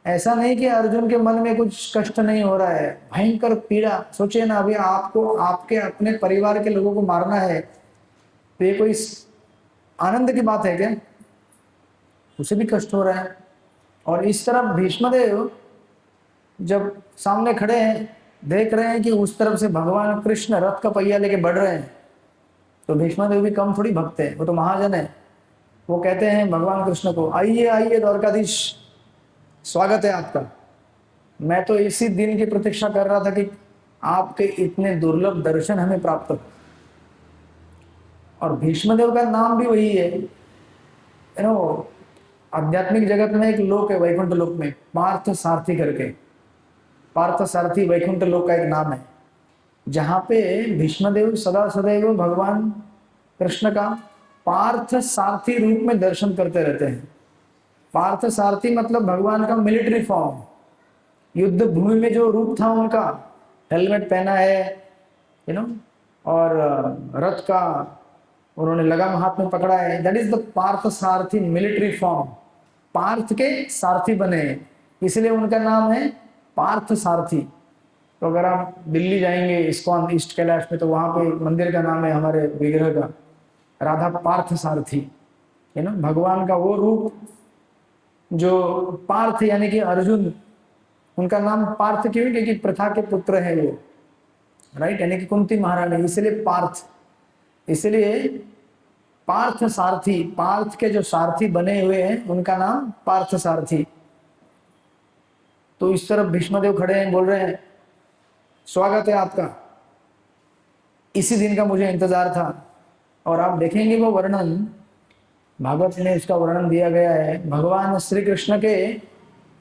ऐसा नहीं कि अर्जुन के मन में कुछ कष्ट नहीं हो रहा है, भयंकर पीड़ा। सोचिए ना, अभी आपको आपके अपने परिवार के लोगों को मारना है, तो ये कोई आनंद की बात है क्या? उसे भी कष्ट हो रहा है। और इस तरफ भीष्मदेव जब सामने खड़े हैं, देख रहे हैं कि उस तरफ से भगवान कृष्ण रथ का पहिया लेके बढ़ रहे हैं, तो भीष्मदेव भी कम थोड़ी भक्त है, वो तो महाजन है। वो कहते हैं भगवान कृष्ण को, आइए आइए द्वारकाधीश, स्वागत है आपका। मैं तो इसी दिन की प्रतीक्षा कर रहा था कि आपके इतने दुर्लभ दर्शन हमें प्राप्त हो। और भीष्मदेव का नाम भी वही है, यू नो, आध्यात्मिक जगत में एक लोक है, वैकुंठ लोक में, पार्थ सारथी करके, पार्थ सारथी वैकुंठ लोक का एक नाम है, जहाँ पे भीष्मदेव सदा सदैव भगवान कृष्ण का पार्थ सारथी रूप में दर्शन करते रहते हैं। पार्थ सारथी मतलब भगवान का मिलिट्री फॉर्म, युद्ध भूमि में जो रूप था उनका, हेलमेट पहना है, यू नो, और रथ का उन्होंने लगाम हाथ में पकड़ा है, that is the Partha Sarathi military form. Partha के सारथी बने, इसलिए उनका नाम है पार्थ सारथी। तो अगर आप दिल्ली जाएंगे इस्कॉन ईस्ट कैलाश में, तो वहां पे मंदिर का नाम है हमारे विग्रह का, राधा पार्थ सारथी, है ना, भगवान का वो रूप जो पार्थ यानी कि अर्जुन, उनका नाम पार्थ क्यों? क्योंकि प्रथा के पुत्र है वो, राइट, यानी कि कुंती महारानी, इसलिए पार्थ। इसलिए पार्थ सारथी, पार्थ के जो सारथी बने हुए हैं उनका नाम पार्थ सारथी। तो इस तरफ भीष्मदेव खड़े हैं, बोल रहे हैं स्वागत है आपका, इसी दिन का मुझे इंतजार था। और आप देखेंगे वो वर्णन, भागवत में इसका वर्णन दिया गया है, भगवान श्री कृष्ण के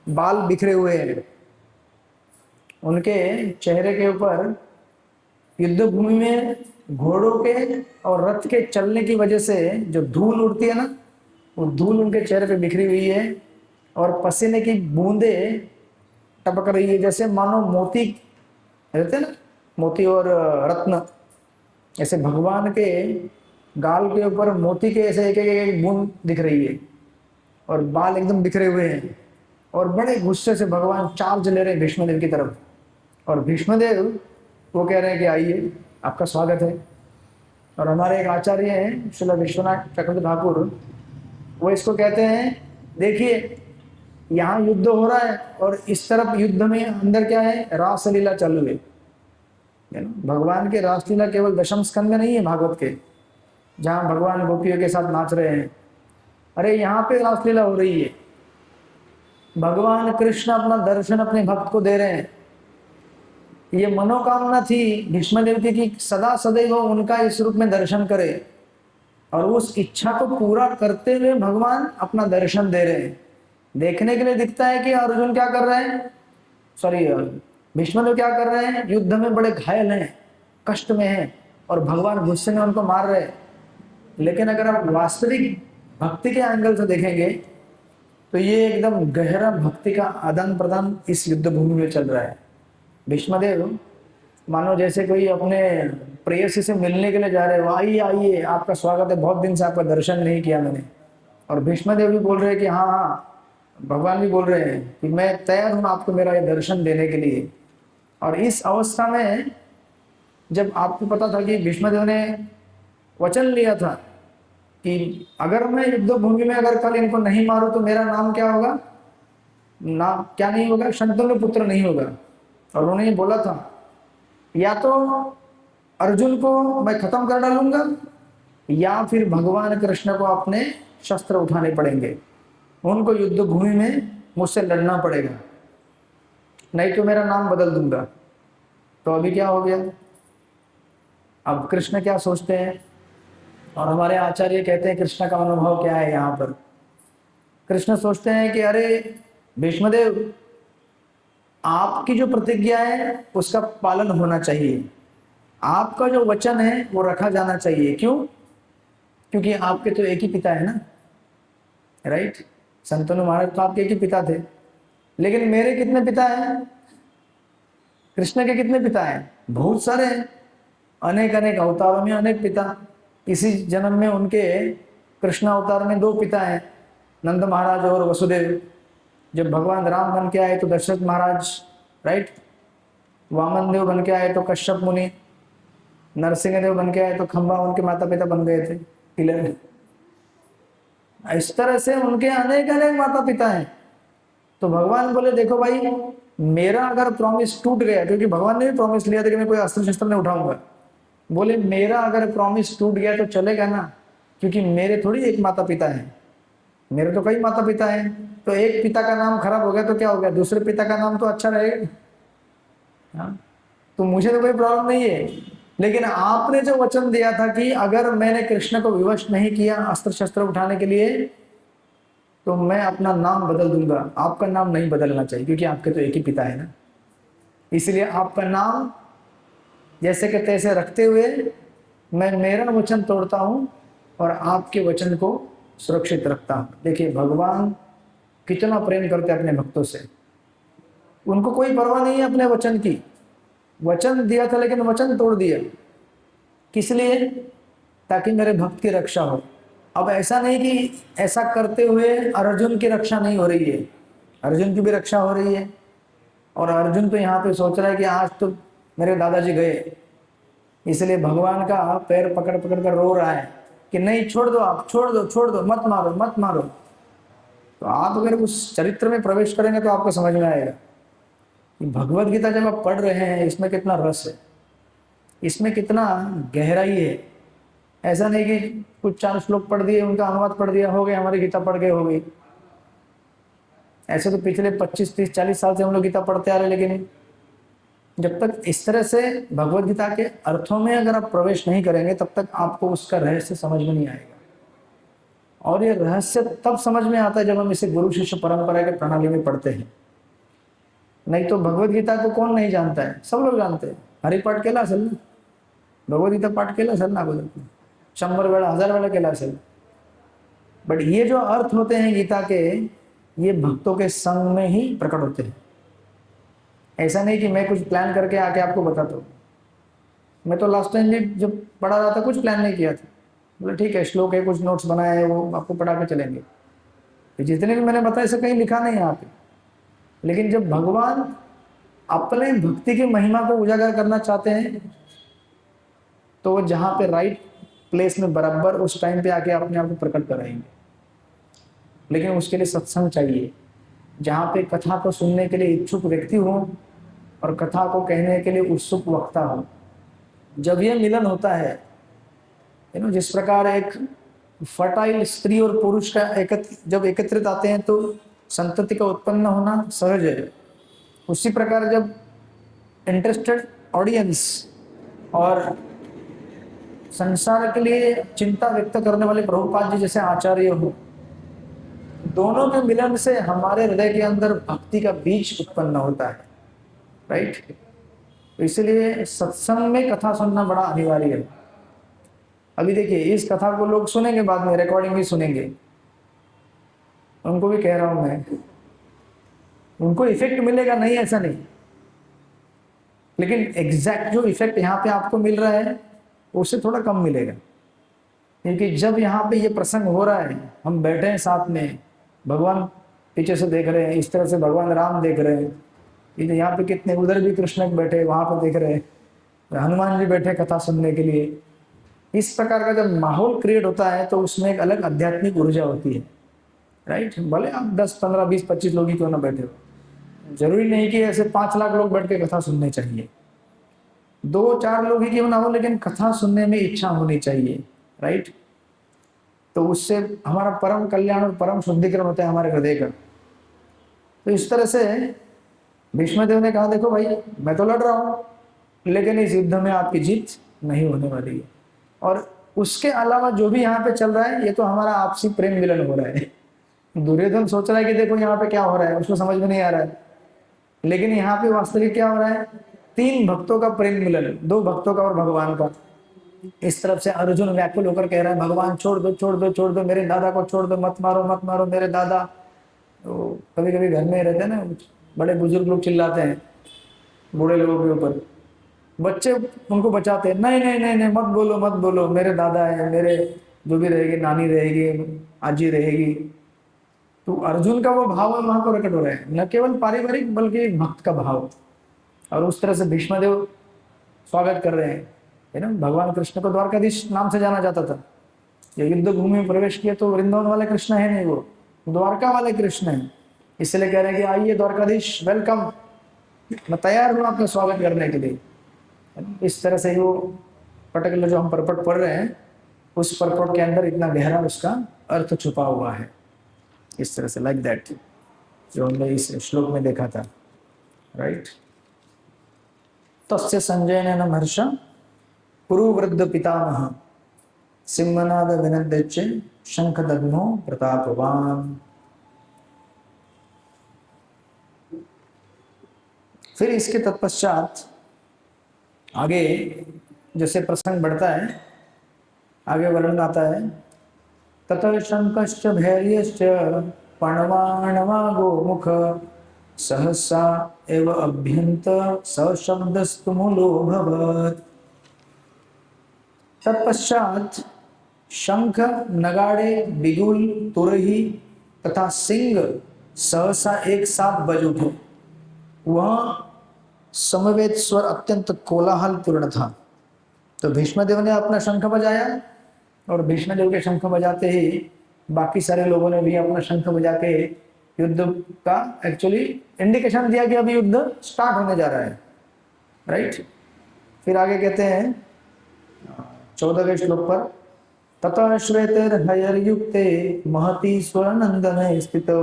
बाल बिखरे हुए हैं, उनके चेहरे के ऊपर युद्ध भूमि में घोड़ों के और रथ के चलने की वजह से जो धूल उड़ती है ना, वो धूल उनके चेहरे पे बिखरी हुई है, और पसीने की बूंदे टपक रही है, जैसे मानो मोती रहते ना, मोती और रत्न, ऐसे भगवान के गाल के ऊपर मोती के ऐसे एक एक बूंद दिख रही है, और बाल एकदम बिखरे हुए हैं, और बड़े गुस्से से भगवान चार्ज ले रहे हैं भीष्मदेव की तरफ। और भीष्मदेव वो कह रहे हैं कि आइए, आपका स्वागत है। और हमारे एक आचार्य हैं श्रील विश्वनाथ चक्रवर्ती ठाकुर, वो इसको कहते हैं, देखिए यहाँ युद्ध हो रहा है और इस तरफ युद्ध में अंदर क्या है, रासलीला चल रही है। भगवान के रासलीला केवल दशम स्कंद में नहीं है भागवत के, जहाँ भगवान गोपियों के साथ नाच रहे हैं, अरे यहाँ पे रासलीला हो रही है। भगवान कृष्ण अपना दर्शन अपने भक्त को दे रहे हैं। ये मनोकामना थी भीष्मदेव की कि सदा सदैव उनका इस रूप में दर्शन करे, और उस इच्छा को पूरा करते हुए भगवान अपना दर्शन दे रहे हैं। देखने के लिए दिखता है कि अर्जुन क्या कर रहे हैं, सॉरी भीष्मदेव क्या कर रहे हैं, युद्ध में बड़े घायल हैं, कष्ट में हैं, और भगवान गुस्से में उनको मार रहे हैं। लेकिन अगर आप वास्तविक भक्ति के एंगल से देखेंगे तो ये एकदम गहरा भक्ति का आदान प्रदान इस युद्ध भूमि में चल रहा है। भीष्मदेव मानो जैसे कोई अपने प्रेयसी से मिलने के लिए जा रहे हो, आइए आइए, आपका स्वागत है, बहुत दिन से आपका दर्शन नहीं किया मैंने। और भीष्मदेव भी बोल रहे हैं कि हाँ हाँ, भगवान भी बोल रहे हैं कि मैं तैयार हूँ आपको मेरा ये दर्शन देने के लिए। और इस अवस्था में जब आपको पता था कि भीष्मदेव ने वचन लिया था कि अगर मैं युद्ध भूमि में अगर कल इनको नहीं मारूं तो मेरा नाम क्या होगा, नाम क्या नहीं होगा, शंतनु पुत्र नहीं होगा। और उन्होंने बोला था, या तो अर्जुन को मैं खत्म कर डालूंगा, या फिर भगवान कृष्ण को अपने शस्त्र उठाने पड़ेंगे, उनको युद्ध भूमि में मुझसे लड़ना पड़ेगा, नहीं तो मेरा नाम बदल दूंगा। तो अभी क्या हो गया, अब कृष्ण क्या सोचते हैं, और हमारे आचार्य कहते हैं कृष्ण का अनुभव क्या है यहाँ पर। कृष्ण सोचते हैं कि अरे भीष्मदेव, आपकी जो प्रतिज्ञा है उसका पालन होना चाहिए, आपका जो वचन है वो रखा जाना चाहिए। क्यों? क्योंकि आपके तो एक ही पिता है ना, राइट? संतनु महाराज तो आपके एक ही पिता थे, लेकिन मेरे कितने पिता हैं? कृष्ण के कितने पिता हैं? बहुत सारे हैं। अनेक अनेक अवतारों में अनेक पिता। इसी जन्म में उनके कृष्ण अवतार में 2 पिता हैं, नंद महाराज और वसुदेव। जब भगवान राम बन के आए तो दशरथ महाराज, राइट? वामन देव बन के आए तो कश्यप मुनि, नरसिंह देव बन के आए तो खंबा उनके माता पिता बन गए थे, पिलर। इस तरह से उनके अनेक अनेक माता पिता हैं। तो भगवान बोले देखो भाई, मेरा अगर प्रॉमिस टूट गया, क्योंकि भगवान ने भी प्रॉमिस लिया था कि मैं कोई अस्त्र शस्त्र नहीं उठाऊंगा, बोले मेरा अगर प्रॉमिस टूट गया तो चलेगा ना, क्योंकि मेरे थोड़ी एक माता पिता हैं, मेरे तो कई माता पिता हैं। तो एक पिता का नाम खराब हो गया तो क्या हो गया, दूसरे पिता का नाम तो अच्छा रहेगा। हाँ, तो मुझे तो कोई प्रॉब्लम नहीं है। लेकिन आपने जो वचन दिया था कि अगर मैंने कृष्ण को विवश नहीं किया अस्त्र शस्त्र उठाने के लिए तो मैं अपना नाम बदल दूंगा। आपका नाम नहीं बदलना चाहिए, क्योंकि आपके तो एक ही पिता है ना। इसलिए आपका नाम जैसे कि तैसे रखते हुए मैं मेरा वचन तोड़ता हूं और आपके वचन को सुरक्षित रखता हूं। देखिए भगवान कितना प्रेम करते हैं अपने भक्तों से, उनको कोई परवाह नहीं है अपने वचन की। वचन दिया था लेकिन वचन तोड़ दिया, किस लिए? ताकि मेरे भक्त की रक्षा हो। अब ऐसा नहीं कि ऐसा करते हुए अर्जुन की रक्षा नहीं हो रही है, अर्जुन की भी रक्षा हो रही है। और अर्जुन तो यहाँ पे सोच रहा है कि आज तो मेरे दादाजी गए, इसलिए भगवान का पैर पकड़ पकड़ कर रो रहा है कि नहीं, छोड़ दो, आप छोड़ दो, छोड़ दो, मत मारो, मत मारो। तो आप अगर उस चरित्र में प्रवेश करेंगे तो आपको समझ में आएगा कि भगवत गीता जब आप पढ़ रहे हैं इसमें कितना रस है, इसमें कितना गहराई है। ऐसा नहीं कि कुछ 4 श्लोक पढ़ दिए, उनका अनुवाद पढ़ दिया, हो गए, हमारी गीता पढ़ के हो गई। ऐसे तो पिछले 25, 30, 40 साल से हम लोग गीता पढ़ते आ रहे, लेकिन जब तक इस तरह से भगवत गीता के अर्थों में अगर आप प्रवेश नहीं करेंगे तब तक आपको उसका रहस्य समझ में नहीं आएगा। और ये रहस्य तब समझ में आता है जब हम इसे गुरु शिष्य परंपरा के प्रणाली में पढ़ते हैं। नहीं तो भगवत गीता को कौन नहीं जानता है, सब लोग जानते हैं। हरिपाठ केला असेल ना, भगवत गीता पाठ केला असेल ना अगोदर, 100 वेळा 1000 वेळा केला असेल। बट ये जो अर्थ होते हैं गीता के, ये भक्तों के संग में ही प्रकट होते हैं। ऐसा नहीं कि मैं कुछ प्लान करके आके आपको बताता हूँ। मैं तो लास्ट टाइम भी जब पढ़ा रहा था कुछ प्लान नहीं किया था, बोले ठीक है श्लोक है, कुछ नोट्स बनाए हैं, वो आपको पढ़ा के चलेंगे। तो जितने भी मैंने बताया इसे कहीं लिखा नहीं यहाँ पे। लेकिन जब भगवान अपने भक्ति की महिमा को उजागर करना चाहते हैं तो वो जहाँ पे राइट प्लेस में बराबर उस टाइम पे आके अपने आप को प्रकट कराएंगे। लेकिन उसके लिए सत्संग चाहिए, जहाँ पे कथा को सुनने के लिए इच्छुक व्यक्ति हो और कथा को कहने के लिए उत्सुक वक्ता हो। जब ये मिलन होता है, जिस प्रकार एक फर्टाइल स्त्री और पुरुष का जब एकत्रित आते हैं तो संतति का उत्पन्न होना सहज है, उसी प्रकार जब इंटरेस्टेड ऑडियंस और संसार के लिए चिंता व्यक्त करने वाले प्रभुपाद जी जैसे आचार्य हो, दोनों के मिलन से हमारे हृदय के अंदर भक्ति का बीज उत्पन्न होता है, राइट? तो इसलिए सत्संग में कथा सुनना बड़ा अनिवार्य है। अभी देखिए इस कथा को लोग सुनेंगे, बाद में रिकॉर्डिंग भी सुनेंगे, उनको भी कह रहा हूं मैं, उनको इफेक्ट मिलेगा नहीं ऐसा नहीं, लेकिन एग्जैक्ट जो इफेक्ट यहाँ पे आपको मिल रहा है उससे थोड़ा कम मिलेगा। क्योंकि जब यहाँ पे ये प्रसंग हो रहा है, हम बैठे हैं साथ में, भगवान पीछे से देख रहे हैं, इस तरह से भगवान राम देख रहे हैं, यहाँ पे कितने उधर भी कृष्ण बैठे वहां पर देख रहे हैं, हनुमान जी बैठे कथा सुनने के लिए। इस प्रकार का जब माहौल क्रिएट होता है तो उसमें एक अलग आध्यात्मिक ऊर्जा होती है, राइट? भले आप 10, 15, 20, 25 लोग ही क्यों ना बैठे हो, जरूरी नहीं कि ऐसे 5 लाख लोग बैठ के कथा सुनने चाहिए, 2-4 लोग ही क्यों ना हो, लेकिन कथा सुनने में इच्छा होनी चाहिए, राइट? तो उससे हमारा परम कल्याण और परम शुद्धिकरण होता है हमारे हृदय का। तो इस तरह से भीष्मदेव ने कहा देखो भाई मैं तो लड़ रहा हूँ, लेकिन इस युद्ध में आपकी जीत नहीं होने वाली है। और उसके अलावा जो भी यहाँ पे चल रहा है ये तो हमारा आपसी प्रेम मिलन हो रहा है। दुर्योधन सोच रहा है कि देखो यहाँ पे क्या हो रहा है, उसको समझ में नहीं आ रहा है, लेकिन यहाँ पे वास्तविक क्या हो रहा है, तीन भक्तों का प्रेम मिलन, दो भक्तों का और भगवान का। इस तरफ से अर्जुन व्याकुल होकर कह रहा है भगवान छोड़ दो छोड़ दो छोड़ दो, मेरे दादा को छोड़ दो, मत मारो मेरे दादा। तो कभी कभी घर में रहते हैं ना, बड़े बुजुर्ग लोग चिल्लाते हैं बूढ़े लोगों के ऊपर, बच्चे उनको बचाते हैं, नहीं नहीं नहीं नहीं मत बोलो, मेरे दादा है, मेरे जो भी रहेगी, नानी रहेगी, आजी रहेगी। तो अर्जुन का वो भाव वहां पर प्रकट हो रहा है, न केवल पारिवारिक बल्कि एक भक्त का भाव। और उस तरह से भीष्मदेव स्वागत कर रहे हैं, है ना। भगवान कृष्ण को द्वारकाधीश नाम से जाना जाता था। ये युद्ध भूमि में प्रवेश किए तो वृंदावन वाले कृष्ण है नहीं, वो द्वारका वाले कृष्ण है। इसलिए कह रहे हैं कि आइए द्वारकाधीश, वेलकम, मैं तैयार हूँ आपका स्वागत करने के लिए। इस तरह से वो पर्टिकुलर जो हम परपट पढ़ रहे हैं, उस परपट के अंदर इतना गहरा उसका अर्थ छुपा हुआ है। इस तरह से लाइक दैट जो हमने इस श्लोक में देखा था, राइट। तस्य संजय ने महर्ष कुरुवृद्ध पितामह सिंहनाद विनद्य शंख दग्नो प्रतापवान। फिर इसके तत्पश्चात आगे जैसे प्रसंग बढ़ता है, आगे वर्णन आता है, ततः शंकश्च भैर्यश्च पणवाणवा गोमुख सहसा एव अभ्यंत सशब्दस्तु मूलोऽभवत्। तत्पश्चात शंख, नगाड़े, बिगुल, तुरही तथा सिंह सहसा एक साथ बज उठे। वह समवेत स्वर अत्यंत कोलाहल पूर्ण था। तो भीष्मदेव ने अपना शंख बजाया, और भीष्मदेव के शंख बजाते ही बाकी सारे लोगों ने भी अपना शंख बजा के युद्ध का एक्चुअली इंडिकेशन दिया कि अभी युद्ध स्टार्ट होने जा रहा है, राइट। फिर आगे कहते हैं 14वें श्लोक पर, ततः श्वेतैर्हयर्युक्ते महती स्वनंदने स्थितो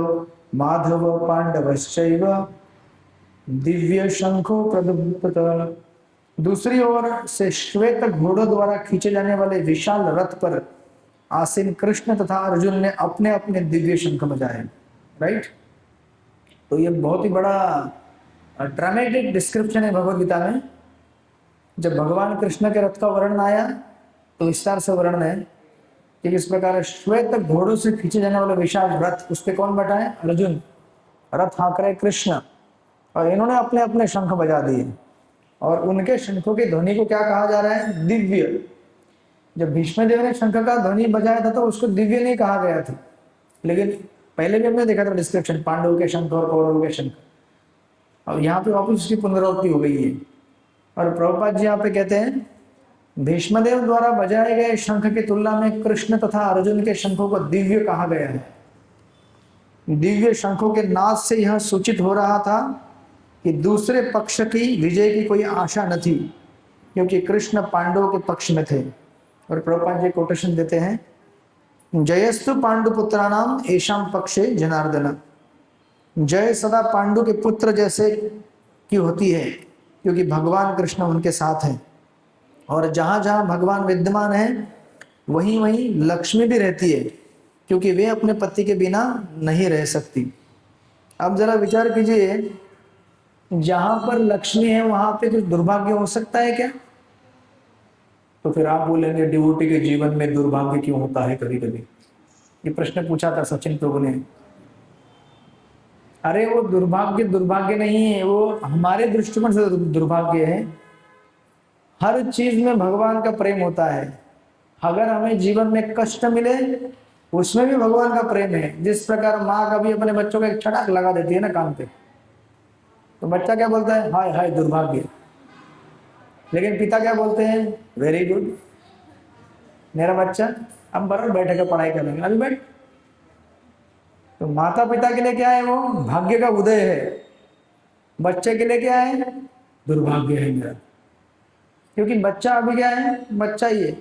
माधव पांडवश्चैव दिव्य शंखो प्रदुप्त। दूसरी ओर से श्वेत घोड़ों द्वारा खींचे जाने वाले विशाल रथ पर आसीन कृष्ण तथा अर्जुन ने अपने अपने दिव्य शंख बजाए, राइट। तो ये बहुत ही बड़ा ड्रामेटिक डिस्क्रिप्शन है भगवद गीता में। जब भगवान कृष्ण के रथ का वर्णन आया तो विस्तार से वर्णन है कि किस प्रकार श्वेत घोड़ों से खींचे जाने वाले विशाल रथ, उस पर कौन बैठा है? अर्जुन। रथ हाँक रहे कृष्ण, और इन्होंने अपने अपने शंख बजा दिए, और उनके शंखों की ध्वनि को क्या कहा जा रहा है? दिव्य। जब भीष्मदेव ने शंख का ध्वनि बजाया था तो उसको दिव्य नहीं कहा गया था, लेकिन पहले भी हमने देखा था डिस्क्रिप्शन, पांडवों के शंख और कौरवों के शंख। और यहाँ पे वापस उसकी पुनरावृत्ति हो गई है। और प्रभुपाद जी यहाँ पे कहते हैं, भीष्मदेव द्वारा बजाए गए शंख की तुलना में कृष्ण तथा अर्जुन के शंखों को दिव्य कहा गया है। दिव्य शंखों के नाद से यह सूचित हो रहा था कि दूसरे पक्ष की विजय की कोई आशा न थी, क्योंकि कृष्ण पांडवों के पक्ष में थे। और प्रभुपाद जी कोटेशन देते हैं, जयस्तु पांडुपुत्राणाम एषाम पक्षे जनार्दन। जय सदा पांडु के पुत्र जैसे की होती है, क्योंकि भगवान कृष्ण उनके साथ हैं, और जहां जहां भगवान विद्यमान है वहीं वहीं लक्ष्मी भी रहती है, क्योंकि वे अपने पति के बिना नहीं रह सकती। अब जरा विचार कीजिए, जहां पर लक्ष्मी है वहां पे कुछ दुर्भाग्य हो सकता है क्या? तो फिर आप बोलेंगे डिवोटी के जीवन में दुर्भाग्य क्यों होता है कभी कभी? ये प्रश्न पूछा था सचिन प्रभु ने। अरे वो दुर्भाग्य दुर्भाग्य नहीं है, वो हमारे दृष्टिकोण से दुर्भाग्य है। हर चीज में भगवान का प्रेम होता है। अगर हमें जीवन में कष्ट मिले उसमें भी भगवान का प्रेम है। जिस प्रकार माँ कभी अपने बच्चों को एक छटाक लगा देती है ना कान पे, तो बच्चा क्या बोलता है? हाय हाय दुर्भाग्य। लेकिन पिता क्या बोलते हैं? वेरी गुड, मेरा बच्चा अब बराबर बैठे कर पढ़ाई करेंगे, अभी बैठ। तो माता पिता के लिए क्या है? वो भाग्य का उदय है। बच्चे के लिए क्या है? दुर्भाग्य है मेरा, क्योंकि बच्चा अभी क्या है? बच्चा ही है,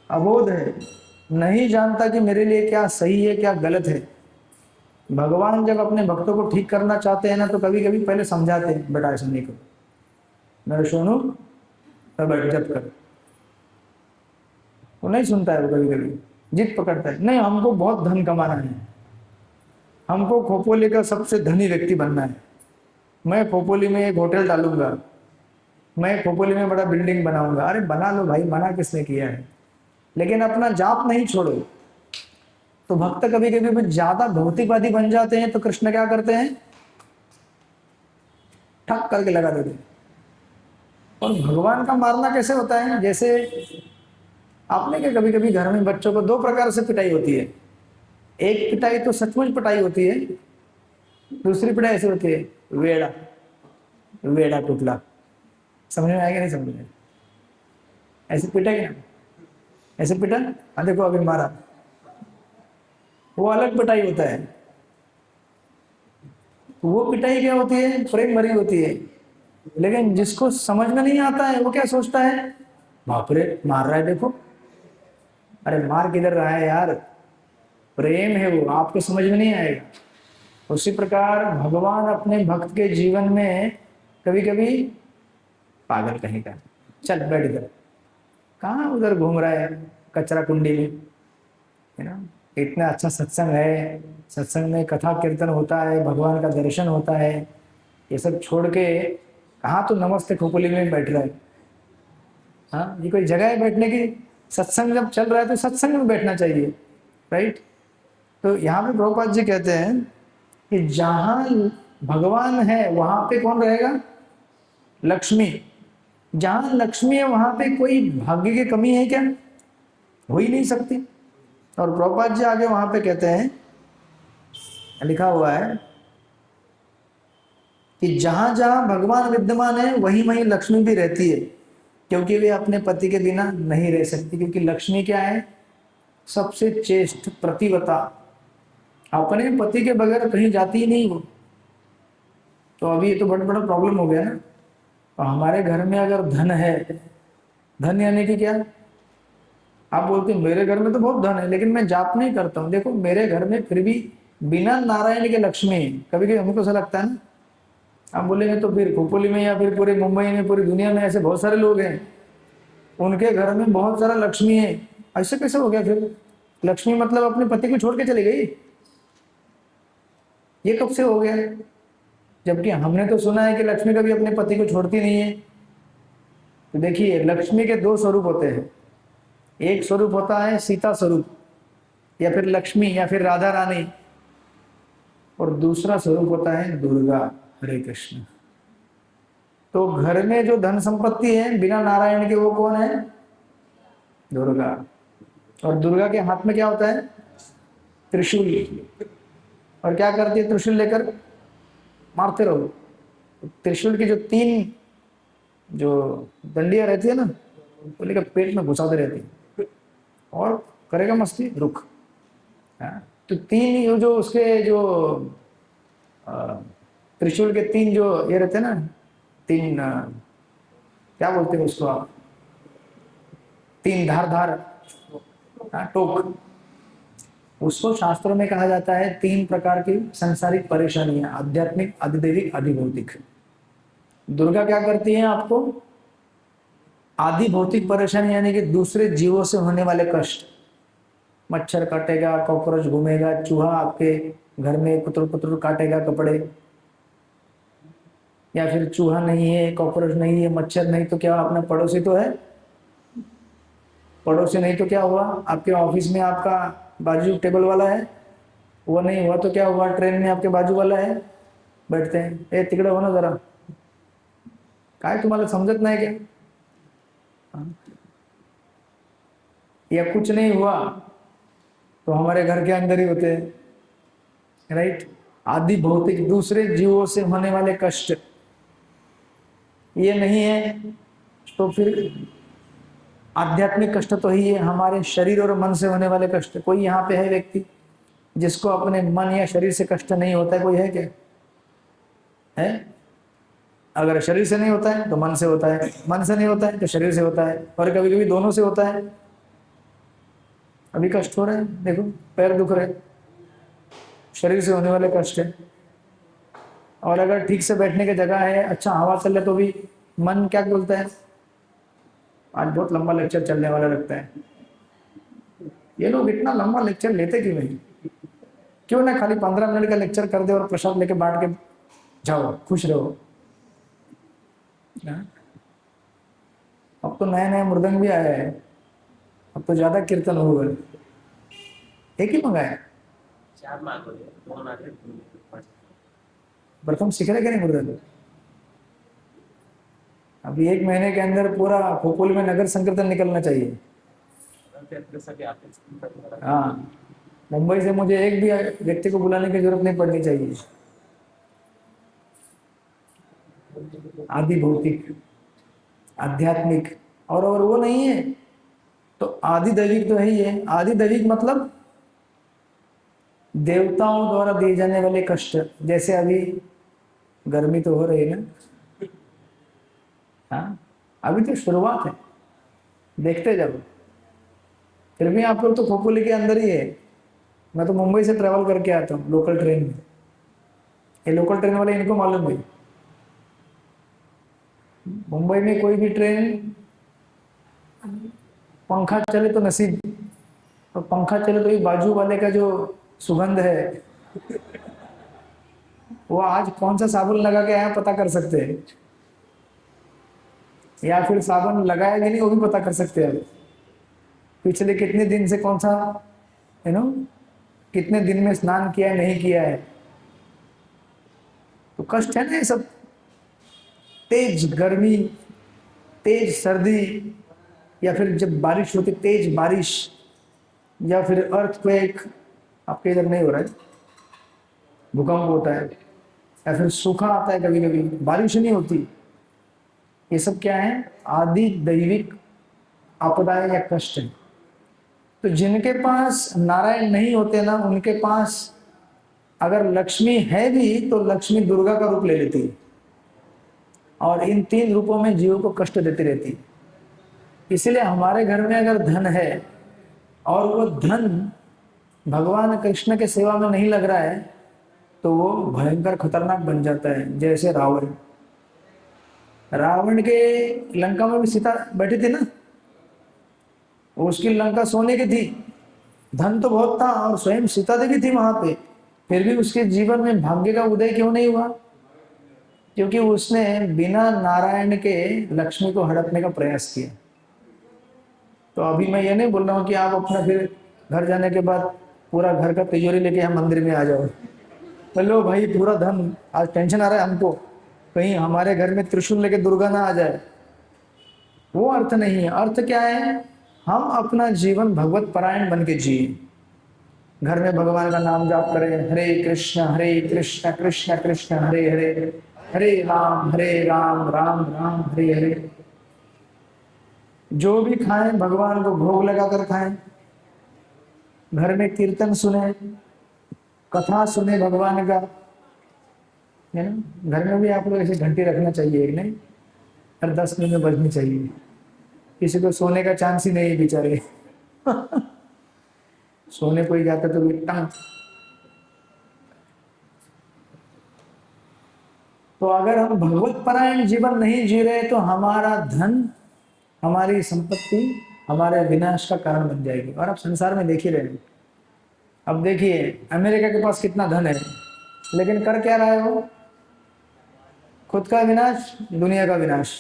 अबोध है, नहीं जानता कि मेरे लिए क्या सही है क्या गलत है। भगवान जब अपने भक्तों को ठीक करना चाहते हैं ना, तो कभी कभी पहले समझाते हैं, बेटा ऐसा नहीं करो, मेरे सोनू बैठ जब कर। वो नहीं सुनता है, वो कभी कभी जिद पकड़ता है, नहीं हमको बहुत धन कमाना है, हमको खोपोली का सबसे धनी व्यक्ति बनना है, मैं खोपोली में एक होटल डालूंगा, मैं खोपोली में बड़ा बिल्डिंग बनाऊंगा। अरे बना लो भाई, मना किसने किया है, लेकिन अपना जाप नहीं छोड़ो। तो भक्त कभी कभी ज्यादा भौतिकवादी बन जाते हैं, तो कृष्ण क्या करते हैं, ठक करके लगा देते हैं। और भगवान का मारना कैसे होता है, जैसे आपने क्या कभी कभी घर में बच्चों को दो प्रकार से पिटाई होती है। एक पिटाई तो सचमुच पिटाई होती है, दूसरी पिटाई ऐसे होती है, वेड़ा वेड़ा टुकला। समझ में आएगा नहीं समझ में, ऐसे पिटा क्या, ऐसे पिटा, हाँ देखो अभी मारा, वो अलग पिटाई होता है। वो पिटाई क्या होती है, प्रेम भरी होती है। लेकिन जिसको समझ में नहीं आता है वो क्या सोचता है, बाप रे मार रहा है देखो। अरे मार किधर रहा है यार, प्रेम है वो, आपको समझ में नहीं आएगा। उसी प्रकार भगवान अपने भक्त के जीवन में कभी कभी पागल कहीं का, चल बैठ इधर, कहाँ उधर घूम रहा है कचरा कुंडी में, है ना। इतना अच्छा सत्संग है, सत्संग में कथा कीर्तन होता है, भगवान का दर्शन होता है, ये सब छोड़ के कहाँ तो नमस्ते खोपोली में बैठ रहा है। हाँ, ये कोई जगह है बैठने की, सत्संग जब चल रहा है तो सत्संग में बैठना चाहिए, राइट। तो यहाँ पे प्रभुपाद जी कहते हैं कि जहाँ भगवान है वहां पे कौन रहेगा, लक्ष्मी। जहां लक्ष्मी है वहां पे कोई भाग्य की कमी है क्या, हो ही नहीं सकती। और प्रभुपाद जी आगे वहां पे कहते हैं, लिखा हुआ है कि जहां जहां भगवान विद्यमान है वहीं वहीं लक्ष्मी भी रहती है, क्योंकि वे अपने पति के बिना नहीं रह सकती। क्योंकि लक्ष्मी क्या है, सबसे चेष्ट प्रतिवता, अपने पति के बगैर कहीं जाती ही नहीं वो। तो अभी ये तो बड़ा बड़ा प्रॉब्लम हो गया ना। तो हमारे घर में अगर धन है, धन यानी कि क्या, आप बोलते हैं मेरे घर में तो बहुत धन है लेकिन मैं जाप नहीं करता हूँ। देखो मेरे घर में फिर भी बिना नारायण के लक्ष्मी है। कभी कभी हमको ऐसा लगता है ना, आप बोलेंगे तो फिर खोपोली में या फिर पूरे मुंबई में, पूरी दुनिया में ऐसे बहुत सारे लोग हैं उनके घर में बहुत सारा लक्ष्मी है, ऐसे कैसे हो गया फिर। लक्ष्मी मतलब अपने पति को छोड़ के चली गई, ये कब से हो गया। जबकि हमने तो सुना है कि लक्ष्मी कभी अपने पति को छोड़ती नहीं है। तो देखिए लक्ष्मी के दो स्वरूप होते हैं, एक स्वरूप होता है सीता स्वरूप, या फिर लक्ष्मी या फिर राधा रानी, और दूसरा स्वरूप होता है दुर्गा। हरे कृष्ण। तो घर में जो धन संपत्ति है बिना नारायण के वो कौन है, दुर्गा। और दुर्गा के हाथ में क्या होता है, त्रिशूल। और क्या करती है त्रिशूल लेकर, मारते रहो। त्रिशूल की जो तीन जो डंडियां रहती है ना, वो लेकर पेट में घुसाते रहती है और करेगा मस्ती, रुक। तो तीन ये जो उसके जो त्रिशूल के तीन जो ये रहते हैं ना, तीन क्या बोलते हैं उसको आप, तीन धार धार टोक, उसको शास्त्रों में कहा जाता है तीन प्रकार की संसारिक परेशानियां, आध्यात्मिक, अधिदैविक, अधिभौतिक। दुर्गा क्या करती है आपको, आदि भौतिक परेशानी यानी कि दूसरे जीवों से होने वाले कष्ट, मच्छर काटेगा, कॉकरोच घूमेगा, चूहा आपके घर में कुतर कुतर काटेगा कपड़े, या फिर चूहा नहीं है, कॉकरोच नहीं है, मच्छर नहीं तो क्या, अपना पड़ोसी तो है, पड़ोसी नहीं तो क्या हुआ, आपके ऑफिस में आपका बाजू टेबल वाला है, वो नहीं हुआ तो क्या हुआ, ट्रेन में आपके बाजू वाला है, बैठते हैं, ए तिकडे हो ना जरा, काय तुम्हाला समझत नाही क्या। या कुछ नहीं हुआ तो हमारे घर के अंदर ही होते हैं, राइट। आदि भौतिक दूसरे जीवों से होने वाले कष्ट, ये नहीं है तो फिर आध्यात्मिक कष्ट तो ही है, हमारे शरीर और मन से होने वाले कष्ट। कोई यहाँ पे है व्यक्ति जिसको अपने मन या शरीर से कष्ट नहीं होता है, कोई है क्या, है। अगर शरीर से नहीं होता है तो मन से होता है, मन से नहीं होता है तो शरीर से होता है, और कभी कभी दोनों से होता है। अभी कष्ट हो रहे हैं, देखो पैर दुख रहे, शरीर से होने वाले कष्ट है। और अगर ठीक से बैठने की जगह है, अच्छा हवा चल रहा तो भी मन क्या बोलता है, आज बहुत लंबा लेक्चर चलने वाला लगता है, ये लोग इतना लंबा लेक्चर लेते क्यों नहीं, क्यों ना खाली 15 मिनट का लेक्चर कर दे और प्रसाद लेके बांट के जाओ, खुश रहो। अब तो नया नया मृदंग भी आया है, अब तो ज्यादा कीर्तन हो गए। एक ही मंगाया?
4 मांगो, 2 मांगे, 5।
प्रथम सीख रहे क्या नहीं मृदंग? अभी 1 महीने के अंदर पूरा खोपोली में नगर संकीर्तन निकलना चाहिए। हाँ, मुंबई से मुझे एक भी व्यक्ति को बुलाने की जरूरत नहीं पड़नी चाहिए। आदि भौतिक, आध्यात्मिक और वो नहीं है तो आदि दैविक तो है ही है। आदि दैविक मतलब देवताओं द्वारा दिए जाने वाले कष्ट, जैसे अभी गर्मी तो हो रही है ना। हाँ, अभी तो शुरुआत है, देखते जाओ। फिर भी आप लोग तो खोपोली के अंदर ही है। मैं तो मुंबई से ट्रेवल करके आता हूँ लोकल ट्रेन में। ये लोकल ट्रेन वाले इनको मालूम है, मुंबई में कोई भी ट्रेन पंखा चले तो नसीब, और पंखा चले तो ये बाजू वाले का जो सुगंध है वो आज कौन सा साबुन लगा के आया पता कर सकते हैं, या फिर साबुन लगाया कि नहीं वो भी पता कर सकते हैं। पिछले कितने दिन से कौन सा कितने दिन में स्नान किया है नहीं किया है। तो कष्ट है ना ये सब। तेज गर्मी, तेज सर्दी, या फिर जब बारिश होती तेज बारिश, या फिर अर्थक्वेक, आपके इधर नहीं हो रहा है, भूकंप होता है, या फिर सूखा आता है, कभी कभी बारिश नहीं होती। ये सब क्या है? आदि दैविक आपदाएं या कष्ट है। तो जिनके पास नारायण नहीं होते ना, उनके पास अगर लक्ष्मी है भी तो लक्ष्मी दुर्गा का रूप ले लेती है, और इन 3 रूपों में जीवों को कष्ट देती रहती है। इसलिए हमारे घर में अगर धन है और वो धन भगवान कृष्ण के सेवा में नहीं लग रहा है तो वो भयंकर खतरनाक बन जाता है। जैसे रावण, रावण के लंका में भी सीता बैठी थी ना, उसकी लंका सोने की थी, धन तो बहुत था और स्वयं सीता देवी थी वहां पे, फिर भी उसके जीवन में भाग्य का उदय क्यों नहीं हुआ? क्योंकि उसने बिना नारायण के लक्ष्मी को हड़पने का प्रयास किया। तो अभी मैं ये नहीं बोल रहा हूँ कि आप अपना फिर घर जाने के बाद पूरा घर का तिजोरी लेके हम मंदिर में आ जाओ, बोलो भाई पूरा धन, आज टेंशन आ रहा है हमको, कहीं हमारे घर में त्रिशूल लेके दुर्गा ना आ जाए। वो अर्थ नहीं है। अर्थ क्या है? हम अपना जीवन भगवत परायण बन के जिए, घर में भगवान का नाम जाप करें, हरे कृष्ण कृष्ण कृष्ण हरे हरे, हरे राम राम राम हरे हरे। जो भी खाएं भगवान को भोग लगाकर खाएं, घर में कीर्तन सुने, कथा सुने भगवान का, है ना। घर में भी आप लोग ऐसे घंटी रखना चाहिए, एक नहीं, हर 10 मिनट में बजनी चाहिए। किसी को सोने का चांस ही नहीं है बेचारे सोने को ही जाता तो टंग। तो अगर हम भगवत परायण जीवन नहीं जी रहे तो हमारा धन, हमारी संपत्ति हमारे विनाश का कारण बन जाएगी। और आप संसार में देख ही रहे हैं। अब देखिए अमेरिका के पास कितना धन है, लेकिन कर क्या रहा है वो? खुद का विनाश, दुनिया का विनाश।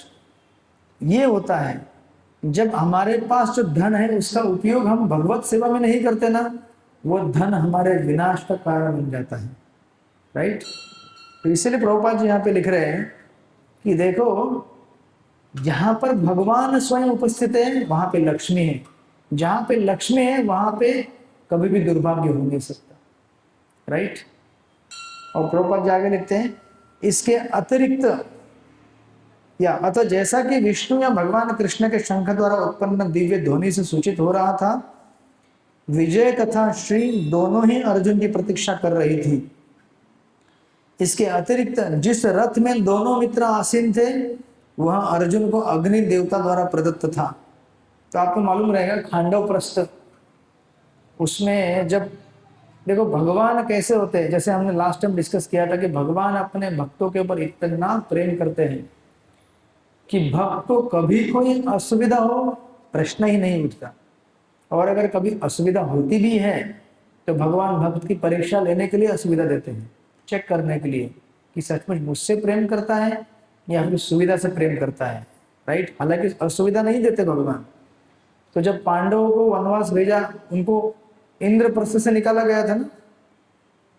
ये होता है जब हमारे पास जो धन है उसका उपयोग हम भगवत सेवा में नहीं करते ना, वो धन हमारे विनाश का कारण बन जाता है। राइट। तो इसलिए प्रभुपाद जी यहाँ पे लिख रहे हैं कि देखो, जहां पर भगवान स्वयं उपस्थित है वहां पे लक्ष्मी है, जहां पे लक्ष्मी है वहां पे कभी भी दुर्भाग्य हो नहीं सकता। राइट। और प्रभुपाद जी आगे लिखते हैं, इसके अतिरिक्त या अतः जैसा कि विष्णु या भगवान कृष्ण के शंख द्वारा उत्पन्न दिव्य ध्वनि से सूचित हो रहा था, विजय तथा श्री दोनों ही अर्जुन की प्रतीक्षा कर रही थी। इसके अतिरिक्त जिस रथ में दोनों मित्र आसीन थे वह अर्जुन को अग्नि देवता द्वारा प्रदत्त था। तो आपको मालूम रहेगा खांडव प्रस्थ, उसमें जब देखो भगवान कैसे होते हैं, जैसे हमने लास्ट टाइम डिस्कस किया था कि भगवान अपने भक्तों के ऊपर इतना प्रेम करते हैं कि भक्त को कभी कोई असुविधा हो प्रश्न ही नहीं उठता। और अगर कभी असुविधा होती भी है तो भगवान भक्त की परीक्षा लेने के लिए असुविधा देते हैं, चेक करने के लिए कि सचमुच मुझसे प्रेम करता है या फिर सुविधा से प्रेम करता है। राइट। हालांकि असुविधा नहीं देते भगवान। तो जब पांडवों को वनवास भेजा, उनको इंद्रप्रस्थ से निकाला गया था ना,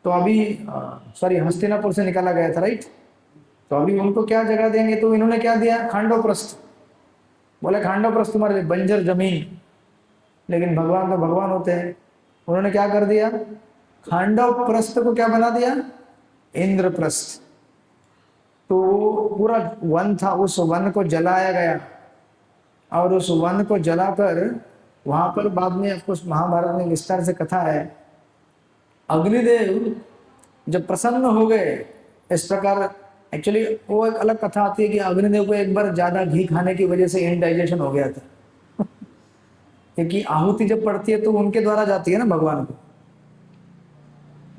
तो अभी सॉरी हस्तिनापुर से निकाला गया था, राइट। तो अभी उनको क्या जगह देंगे, तो इन्होंने क्या दिया, खांडवप्रस्थ। बोले खांडवप्रस्थ तुम्हारे लिए बंजर जमीन, लेकिन भगवान तो भगवान होते हैं। उन्होंने क्या कर दिया, खांडवप्रस्थ को क्या बना दिया, इंद्रप्रस्थ। तो पूरा वन था, उस वन को जलाया गया, और उस वन को जलाकर वहां पर बाद में ऑफकोर्स महाभारत में विस्तार से कथा है, अग्निदेव जब प्रसन्न हो गए इस प्रकार। एक्चुअली वो एक अलग कथा आती है कि अग्निदेव को एक बार ज्यादा घी खाने की वजह से इंडाइजेशन हो गया था क्योंकि आहुति जब पड़ती है तो उनके द्वारा जाती है ना भगवान को,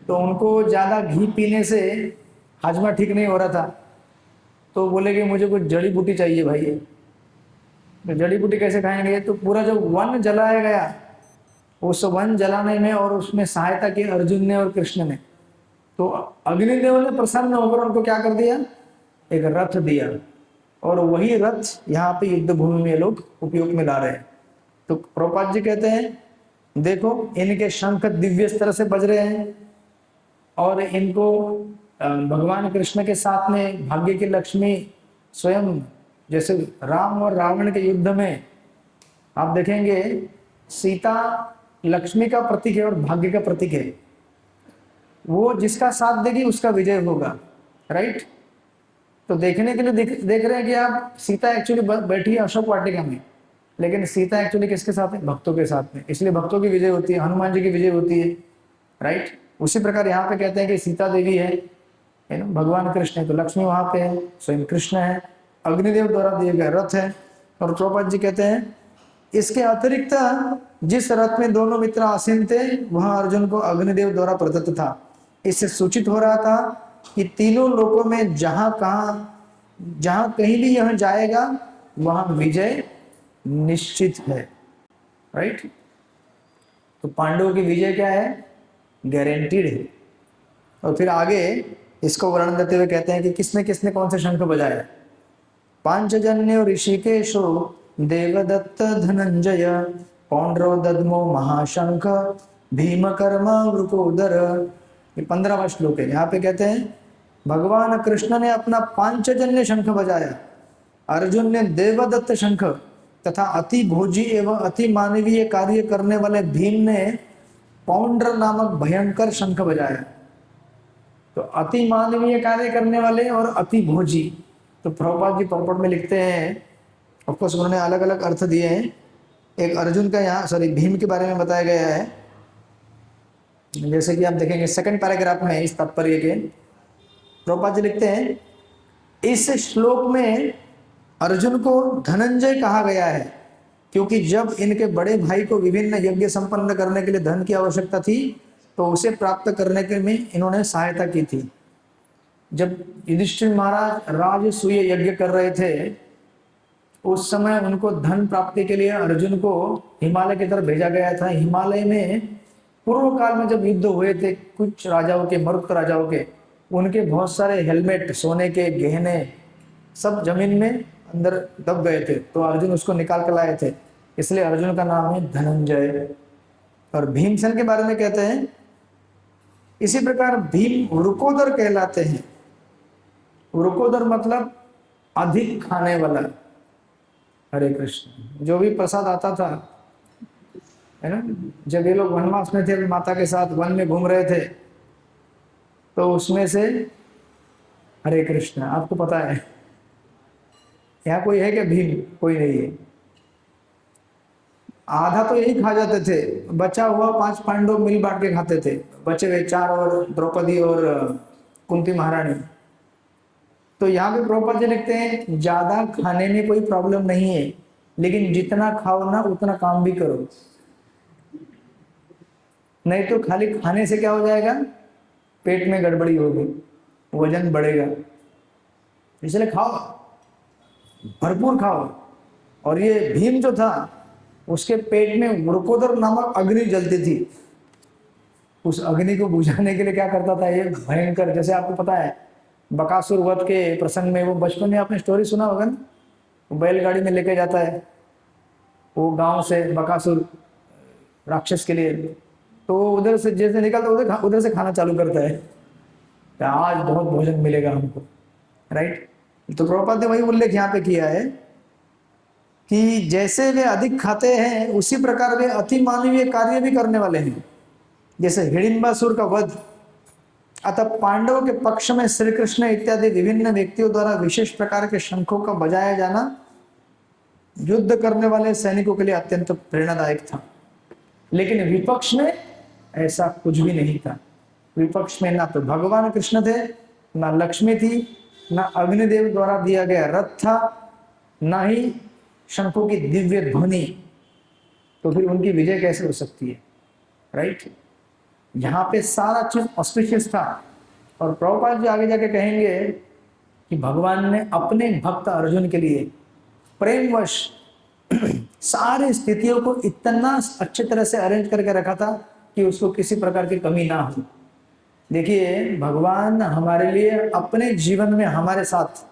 तो उनको ज्यादा घी पीने से हाजमा ठीक नहीं हो रहा था। तो बोले कि मुझे कुछ जड़ी बूटी चाहिए भाई। तो जड़ी बूटी कैसे खाएंगे, तो पूरा जो वन जलाया गया, उस वन जलाने में और उसमें सहायता की अर्जुन ने और कृष्ण ने। तो अग्निदेव ने प्रसन्न होकर उनको क्या कर दिया, एक रथ दिया, और वही रथ यहाँ पे युद्ध भूमि में लोग उपयोग में ला रहे हैं। तो प्रभुपाद जी कहते हैं देखो इनके शंख दिव्य तरह से बज रहे हैं, और इनको भगवान कृष्ण के साथ में भाग्य की लक्ष्मी स्वयं, जैसे राम और रावण के युद्ध में आप देखेंगे सीता लक्ष्मी का प्रतीक है और भाग्य का प्रतीक है। वो जिसका साथ देगी उसका विजय होगा, राइट। तो देखने के लिए देख रहे हैं कि आप सीता एक्चुअली बैठी है अशोक वाटिका में, लेकिन सीता एक्चुअली किसके साथ है, भक्तों के साथ में, इसलिए भक्तों की विजय होती है, हनुमान जी की विजय होती है, राइट। उसी प्रकार यहाँ पे कहते हैं कि सीता देवी है ना, भगवान कृष्ण है, तो लक्ष्मी वहां पे है, स्वयं कृष्ण है, अग्निदेव द्वारा दिए गए रथ है। और प्रभुपाद जी कहते हैं इसके अतिरिक्त जिस रथ में दोनों मित्र आसीन थे वह अर्जुन को अग्निदेव द्वारा प्रदत्त था। इससे सूचित हो रहा था कि तीनों लोकों में जहां कहीं भी यह जाएगा वहां विजय निश्चित है, राइट। तो पांडवों की विजय क्या है, गारंटीड है। और फिर आगे इसको वर्णन देते हुए कहते हैं कि किसने किसने कौन से शंख बजाया। पांचजन्य ऋषिकेशो देवदत्त धनंजय पौंड्रो दद्मो महाशंख भीमकर्मा वृकोदर। ये 15वां श्लोक है। यहाँ पे कहते हैं भगवान कृष्ण ने अपना पांचजन्य शंख बजाया, अर्जुन ने देवदत्त शंख तथा अति भोजी एवं अति मानवीय कार्य करने वाले भीम ने पौंड्र नामक भयंकर शंख बजाया। तो अति मानवीय कार्य करने वाले और अति भोजी, तो प्रभुपाद जी पॉपट में लिखते हैं, ऑफकोर्स उन्होंने अलग अलग अर्थ दिए हैं। एक अर्जुन का यहाँ सॉरी भीम के बारे में बताया गया है, जैसे कि आप देखेंगे सेकंड पैराग्राफ में इस तात्पर्य के प्रभुपाद जी लिखते हैं इस श्लोक में अर्जुन को धनंजय कहा गया है क्योंकि जब इनके बड़े भाई को विभिन्न यज्ञ संपन्न करने के लिए धन की आवश्यकता थी तो उसे प्राप्त करने के में इन्होंने सहायता की थी। जब युधिष्ठिर महाराज राजसूय यज्ञ कर रहे थे उस समय उनको धन प्राप्ति के लिए अर्जुन को हिमालय की तरफ भेजा गया था। हिमालय में पूर्व काल में जब युद्ध हुए थे कुछ राजाओं के, मरुत राजाओं के, उनके बहुत सारे हेलमेट, सोने के गहने सब जमीन में अंदर दब गए थे, तो अर्जुन उसको निकाल कर लाए थे, इसलिए अर्जुन का नाम है धनंजय। और भीमसेन के बारे में कहते हैं इसी प्रकार भीम वृकोदर कहलाते हैं। वृकोदर मतलब अधिक खाने वाला। हरे कृष्ण। जो भी प्रसाद आता था है ना, जब ये लोग वनवास में थे माता के साथ वन में घूम रहे थे तो उसमें से, हरे कृष्ण, आपको पता है यहाँ कोई है क्या भीम? कोई नहीं है। आधा तो यही खा जाते थे, बचा हुआ 5 पांडव मिल बांट के खाते थे, बचे हुए 4 और द्रौपदी और कुंती महारानी। तो यहाँ पे प्रभुपाद जी लिखते हैं ज्यादा खाने में कोई प्रॉब्लम नहीं है, लेकिन जितना खाओ ना उतना काम भी करो, नहीं तो खाली खाने से क्या हो जाएगा, पेट में गड़बड़ी होगी, वजन बढ़ेगा। इसलिए खाओ, भरपूर खाओ। और ये भीम जो था उसके पेट में वृकोदर नामक अग्नि जलती थी। उस अग्नि को बुझाने के लिए क्या करता था ये भयंकर, जैसे आपको पता है बकासुर वध के प्रसंग में, वो बचपन में आपने स्टोरी सुना होगा ना, वो बैलगाड़ी में लेके जाता है वो गांव से बकासुर राक्षस के लिए, तो उधर से जैसे निकलता उधर से खाना चालू करता है कि आज बहुत भोजन मिलेगा हमको, राइट। तो प्रभुपाद ने वही उल्लेख यहाँ पे किया है कि जैसे वे अधिक खाते हैं उसी प्रकार वे अति मानवीय कार्य भी करने वाले हैं, जैसे हिडिंबासुर का वध। अतः पांडवों के पक्ष में श्री कृष्ण इत्यादि विभिन्न व्यक्तियों द्वारा विशेष प्रकार के शंखों का बजाया जाना युद्ध करने वाले सैनिकों के लिए अत्यंत प्रेरणादायक था। लेकिन विपक्ष में ऐसा कुछ भी नहीं था। विपक्ष में ना तो भगवान कृष्ण थे, ना लक्ष्मी थी, ना अग्निदेव द्वारा दिया गया रथ था, ना ही शंखों की दिव्य ध्वनि। तो फिर उनकी विजय कैसे हो सकती है, राइट। यहाँ पे सारा चीज ऑस्पिशियस था। और प्रभुपाद जी आगे जाके कहेंगे कि भगवान ने अपने भक्त अर्जुन के लिए प्रेमवश सारी स्थितियों को इतना अच्छे तरह से अरेंज करके रखा था कि उसको किसी प्रकार की कमी ना हो। देखिए भगवान हमारे लिए अपने जीवन में हमारे साथ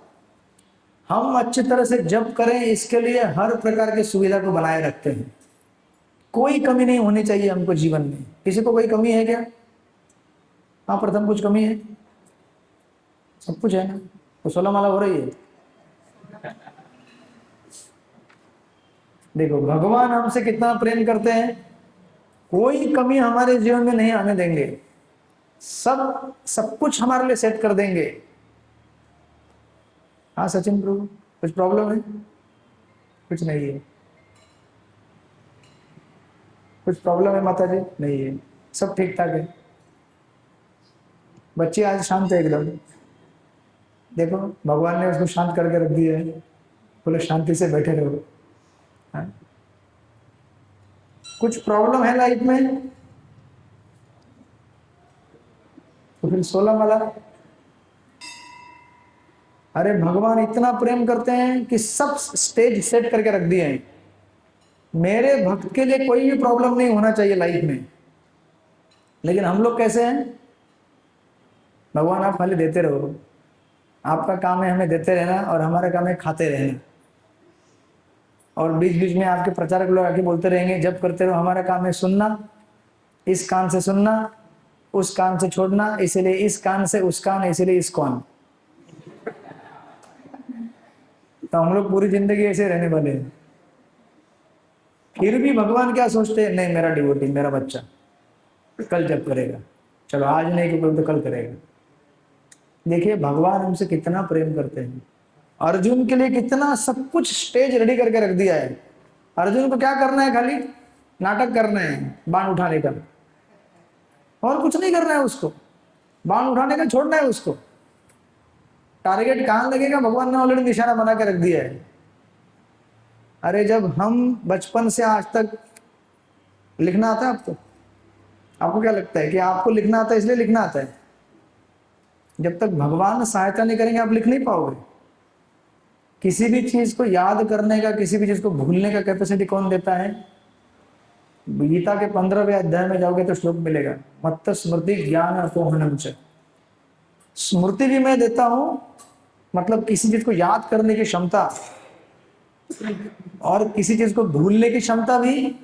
हम अच्छी तरह से जप करें इसके लिए हर प्रकार की सुविधा को बनाए रखते हैं। कोई कमी नहीं होनी चाहिए हमको जीवन में। किसी को कोई कमी है क्या? हाँ, प्रथम कुछ कमी है? सब कुछ है ना? तो 16 माला हो रही है। देखो भगवान हमसे कितना प्रेम करते हैं, कोई कमी हमारे जीवन में नहीं आने देंगे, सब कुछ हमारे लिए सेट कर देंगे। हाँ सचिन प्रभु, कुछ प्रॉब्लम है? कुछ नहीं है। कुछ प्रॉब्लम है माता जी? नहीं है, सब ठीक ठाक है। बच्चे आज शांत है एकदम। देखो भगवान ने उसको शांत करके रख दिया है, बोले शांति से बैठे रहो। हाँ? कुछ प्रॉब्लम है लाइफ में तो फिर 16 माला। अरे भगवान इतना प्रेम करते हैं कि सब स्टेज सेट करके रख दिए हैं। मेरे भक्त के लिए कोई भी प्रॉब्लम नहीं होना चाहिए लाइफ में। लेकिन हम लोग कैसे हैं? भगवान आप खाली देते रहो, आपका काम है हमें देते रहना और हमारा काम है खाते रहना। और बीच बीच में आपके प्रचारक लोग आके बोलते रहेंगे जब करते रहो, हमारा काम है सुनना, इस कान से सुनना, उस कान से छोड़ना, इसीलिए इस कान से उस कान, इसीलिए इस कान। तो हम लोग पूरी जिंदगी ऐसे रहने वाले हैं। फिर भी भगवान क्या सोचते हैं? नहीं, मेरा डिवोटी, मेरा बच्चा कल जब करेगा, चलो आज नहीं तो कल करेगा। देखिए भगवान हमसे कितना प्रेम करते हैं। अर्जुन के लिए कितना सब कुछ स्टेज रेडी करके रख दिया है। अर्जुन को क्या करना है? खाली नाटक करना है बाण उठाने का, और कुछ नहीं करना है उसको। बाण उठाने का छोड़ना है उसको। टारगेट कहां लगेगा भगवान ने ऑलरेडी निशाना बना के रख दिया है। अरे जब हम बचपन से आज तक, लिखना आता है आपको? आपको क्या लगता है कि आपको लिखना आता है इसलिए लिखना आता है? जब तक भगवान सहायता नहीं करेंगे आप लिख नहीं पाओगे। किसी भी चीज को याद करने का, किसी भी चीज को भूलने का कैपेसिटी कौन देता है? गीता के 15वें अध्याय में जाओगे तो श्लोक मिलेगा, मत्त स्मृति ज्ञान अपोहनम च। स्मृति भी मैं देता हूं, मतलब किसी चीज को याद करने की क्षमता, और किसी चीज को भूलने की क्षमता भी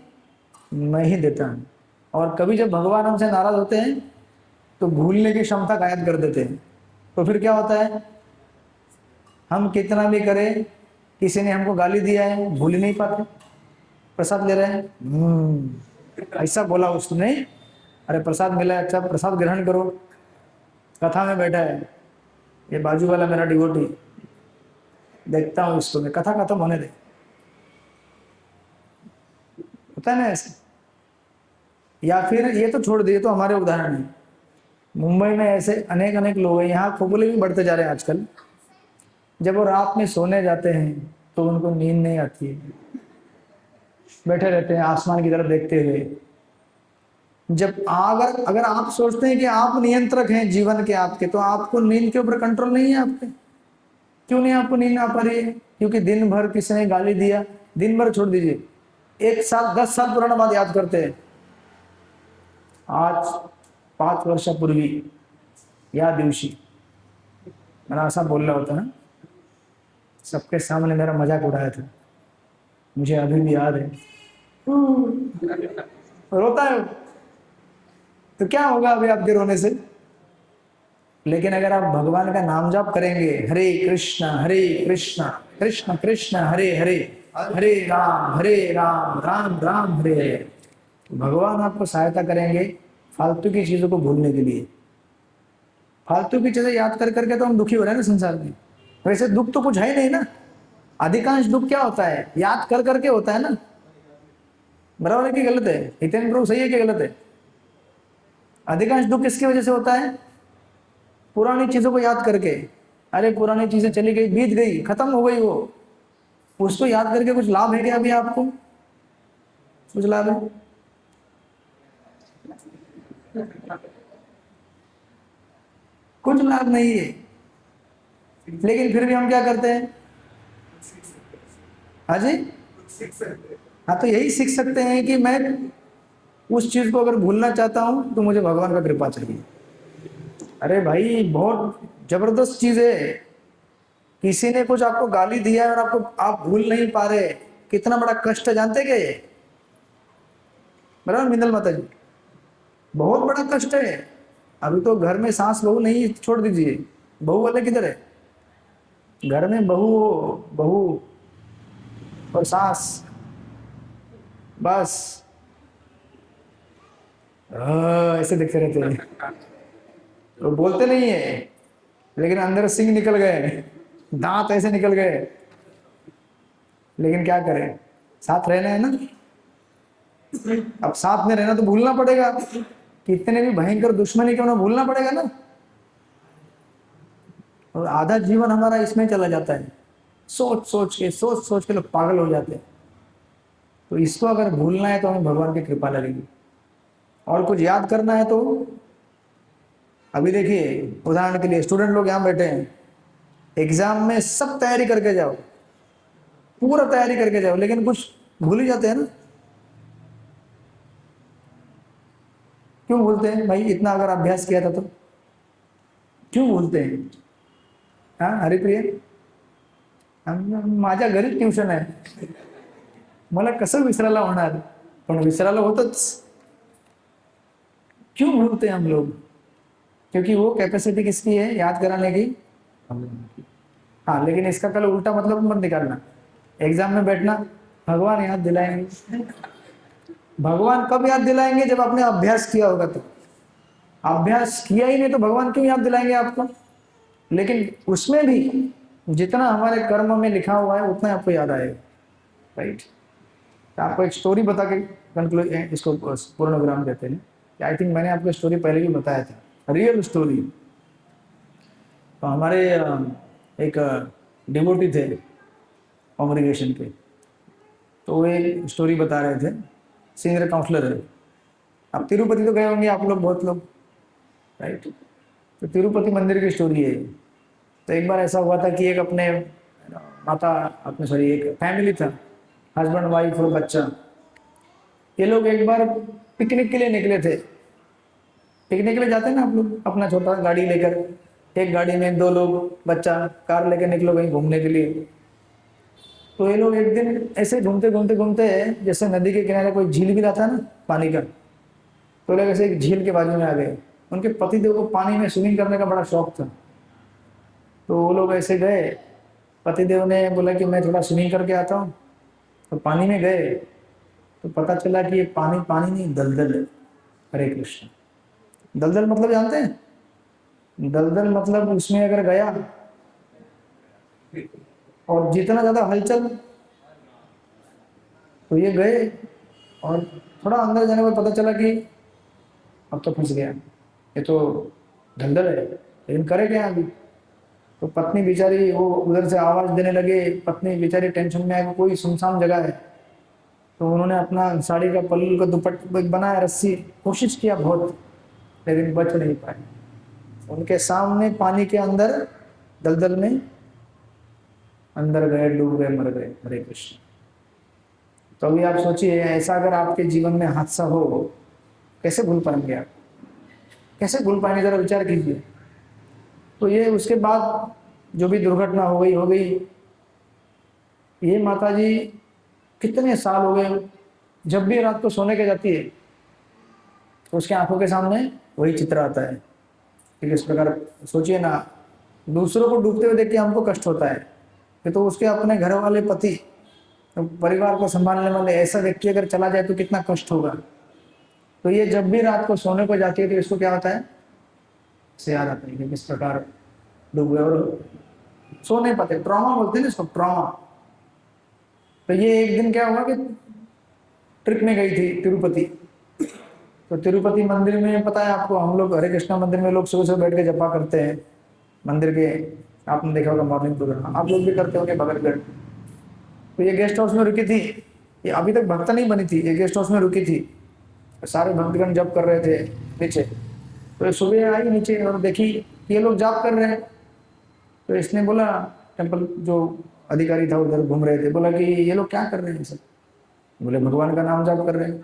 मैं ही देता हूं। और कभी जब भगवान हमसे नाराज होते हैं तो भूलने की क्षमता गायब कर देते हैं। तो फिर क्या होता है? हम कितना भी करें, किसी ने हमको गाली दिया है, भूल ही नहीं पाते। प्रसाद ले रहे हैं, ऐसा बोला उसने, अरे प्रसाद मिला है, अच्छा प्रसाद ग्रहण करो। कथा में बैठा है ये बाजू वाला मेरा डिवोटी, देखता हूँ इसको, मैं कथा खत्म होने दे। होता है ना ऐसे? या फिर ये तो छोड़ दिए, तो हमारे उदाहरण है। मुंबई में ऐसे अनेक अनेक लोग हैं, यहाँ खोपले भी बढ़ते जा रहे हैं आजकल। जब वो रात में सोने जाते हैं तो उनको नींद नहीं आती है, बैठे रहते हैं आसमान की तरफ देखते हुए। जब अगर आप सोचते हैं कि आप नियंत्रक हैं जीवन के आपके, तो आपको नींद के ऊपर कंट्रोल नहीं है आपके। क्यों नहीं आपको नींद आ पा रही है? क्योंकि दिन भर किसी ने गाली दिया। दिन भर छोड़ दीजिए, 1 साल 10 साल पुराना बात याद करते हैं। आज 5 वर्षापूर्वी या दिवशी मला असा बोलला होता ना, सबके सामने मेरा मजाक उड़ाया था, मुझे अभी भी याद है। रोता है वो। तो क्या होगा अभी आपके रोने से? लेकिन अगर आप भगवान का नाम जाप करेंगे, हरे कृष्णा कृष्ण कृष्ण हरे हरे, हरे राम राम राम हरे हरे, तो भगवान आपको सहायता करेंगे फालतू की चीजों को भूलने के लिए। फालतू की चीजें याद कर करके तो हम दुखी हो रहे हैं ना संसार में। वैसे दुख तो कुछ है ही नहीं ना। अधिकांश दुख क्या होता है? याद कर करके होता है ना। बराबर है कि गलत है? हितेन प्रभु सही है कि गलत है? अधिकांश दुख किसकी वजह से होता है? पुरानी चीजों को याद करके। अरे पुरानी चीजें चली गई, बीत गई, खत्म हो गई वो, उसको याद करके कुछ लाभ है क्या अभी आपको? कुछ लाभ है? कुछ लाभ नहीं है। लेकिन फिर भी हम क्या करते हैं? हाँ जी, हाँ तो यही सीख सकते हैं कि मैं उस चीज को अगर भूलना चाहता हूं तो मुझे भगवान का कृपा चाहिए। अरे भाई बहुत जबरदस्त चीज है। किसी ने कुछ आपको गाली दिया है और आपको आप भूल नहीं पा रहे, कितना बड़ा कष्ट है, जानते क्या ये? बराबर मिंदल माता जी, बहुत बड़ा कष्ट है। अभी तो घर में सास बहू नहीं, छोड़ दीजिए, बहू वाले किधर है? घर में बहू बहू और सास, बस ऐसे देखते रहते हैं। तो बोलते नहीं है, लेकिन अंदर सिंग निकल गए, दांत ऐसे निकल गए। लेकिन क्या करें, साथ रहना है ना। अब साथ में रहना तो भूलना पड़ेगा, कितने भी भयंकर दुश्मनी क्यों ना, भूलना पड़ेगा ना। और आधा जीवन हमारा इसमें चला जाता है, सोच सोच के लोग पागल हो जाते हैं। तो इसको अगर भूलना है तो हमें भगवान की कृपा लगेगी। और कुछ याद करना है तो अभी देखिए, उदाहरण के लिए स्टूडेंट लोग यहाँ बैठे हैं, एग्जाम में सब तैयारी करके जाओ, पूरा तैयारी करके जाओ, लेकिन कुछ भूल ही जाते हैं ना। क्यों भूलते हैं भाई? इतना अगर अभ्यास किया था तो क्यों भूलते हैं? हाँ हरिप्रिय, माझ्या घरी ट्युशन आहे, मला कसं विसरायला होणार? पण विसरायला होतच। क्यों भूलते हैं हम लोग? क्योंकि वो कैपेसिटी किसकी है याद कराने की? हाँ, लेकिन इसका कल उल्टा मतलब मत निकालना। एग्जाम में बैठना, भगवान याद दिलाएंगे। भगवान कब याद दिलाएंगे? जब आपने अभ्यास किया होगा। तो अभ्यास किया ही नहीं तो भगवान क्यों याद दिलाएंगे आपको? लेकिन उसमें भी जितना हमारे कर्म में लिखा हुआ है उतना आपको याद आएगा, राइट? तो आपको एक स्टोरी बता के कंक्लूड, इसको पूर्ण विराम देते हैं। आई थिंक मैंने आपको स्टोरी पहले भी बताया था, रियल स्टोरी। तो हमारे एक डिवोटी थे कांग्रेगेशन के, तो वे स्टोरी बता रहे थे, सीनियर काउंसलर है। अब तिरुपति तो गए होंगे आप लोग, बहुत लोग, राइट? तो तिरुपति मंदिर की स्टोरी है। तो एक बार ऐसा हुआ था कि एक अपने एक फैमिली था, हस्बैंड वाइफ और बच्चा। ये लोग एक बार पिकनिक के लिए निकले थे। पिकनिक के लिए जाते हैं ना आप लोग, अपना छोटा गाड़ी लेकर, एक गाड़ी में 2 लोग, बच्चा, कार लेकर निकलो कहीं घूमने के लिए। तो ये लोग एक दिन ऐसे घूमते जैसे नदी के किनारे कोई झील भी रहता है ना पानी का, तो लोग ऐसे एक झील के बाजू में आ गए। उनके पतिदेव को पानी में स्विमिंग करने का बड़ा शौक था। तो वो लोग ऐसे गए, पतिदेव ने बोला कि मैं थोड़ा स्विमिंग करके आता हूँ। तो पानी में गए तो पता चला कि ये पानी पानी नहीं, दलदल है। हरे कृष्ण। दलदल मतलब जानते हैं? दलदल मतलब उसमें अगर गया और जितना ज्यादा हलचल, तो ये गए और थोड़ा अंदर जाने पर पता चला कि अब तो फंस गया, ये तो दलदल है, लेकिन करे क्या अभी? तो पत्नी बेचारी, वो उधर से आवाज देने लगे, पत्नी बेचारी टेंशन में है, कोई सुनसान जगह है। तो उन्होंने अपना साड़ी का पल्लू का दुपट्टा बनाया, रस्सी, कोशिश किया बहुत, लेकिन बच नहीं पाए। उनके सामने पानी के अंदर दलदल में अंदर गए, डूब गए, मर गए। हरे कृष्ण। तो अभी आप सोचिए, ऐसा अगर आपके जीवन में हादसा हो, कैसे भूल पाएंगे आप? कैसे भूल पाएंगे? जरा विचार कीजिए। तो ये उसके बाद जो भी दुर्घटना हो गई, ये माता जी कितने साल हो गए, जब भी रात को सोने के जाती है तो उसके आंखों के सामने वही चित्र आता है। ठीक, इस प्रकार सोचिए ना, दूसरों को डूबते हुए देख के हमको कष्ट होता है, कि तो उसके अपने घर वाले पति, तो परिवार को संभालने वाले ऐसा व्यक्ति अगर चला जाए तो कितना कष्ट होगा। तो ये जब भी रात को सोने को जाती है तो इसको क्या होता है, से याद आता है कि किस प्रकार डूब गए और सो नहीं पाते। ट्रॉमा बोलते हैं ना इसको, ट्रॉमा। तो ये एक दिन क्या हुआ कि ट्रिप में गई थी तिरुपति। तो तिरुपति मंदिर में पता है आपको, हम लोग हरे कृष्णा मंदिर में लोग सुबह सुबह बैठ के जपा करते हैं मंदिर के, आपने देखा होगा मॉर्निंग प्रोग्राम, आप लोग भी करते होंगे बगलगढ़। तो ये गेस्ट हाउस में रुकी थी, ये अभी तक भक्त नहीं बनी थी, ये गेस्ट हाउस में रुकी थी। सारे भक्तगण जप कर रहे थे नीचे। तो ये सुबह आई नीचे और देखी कि ये लोग जाप कर रहे हैं। तो इसने बोला, टेम्पल जो अधिकारी था उधर घूम रहे थे, बोला कि ये लोग क्या कर रहे हैं सब। बोले भगवान का नाम जाप कर रहे हैं।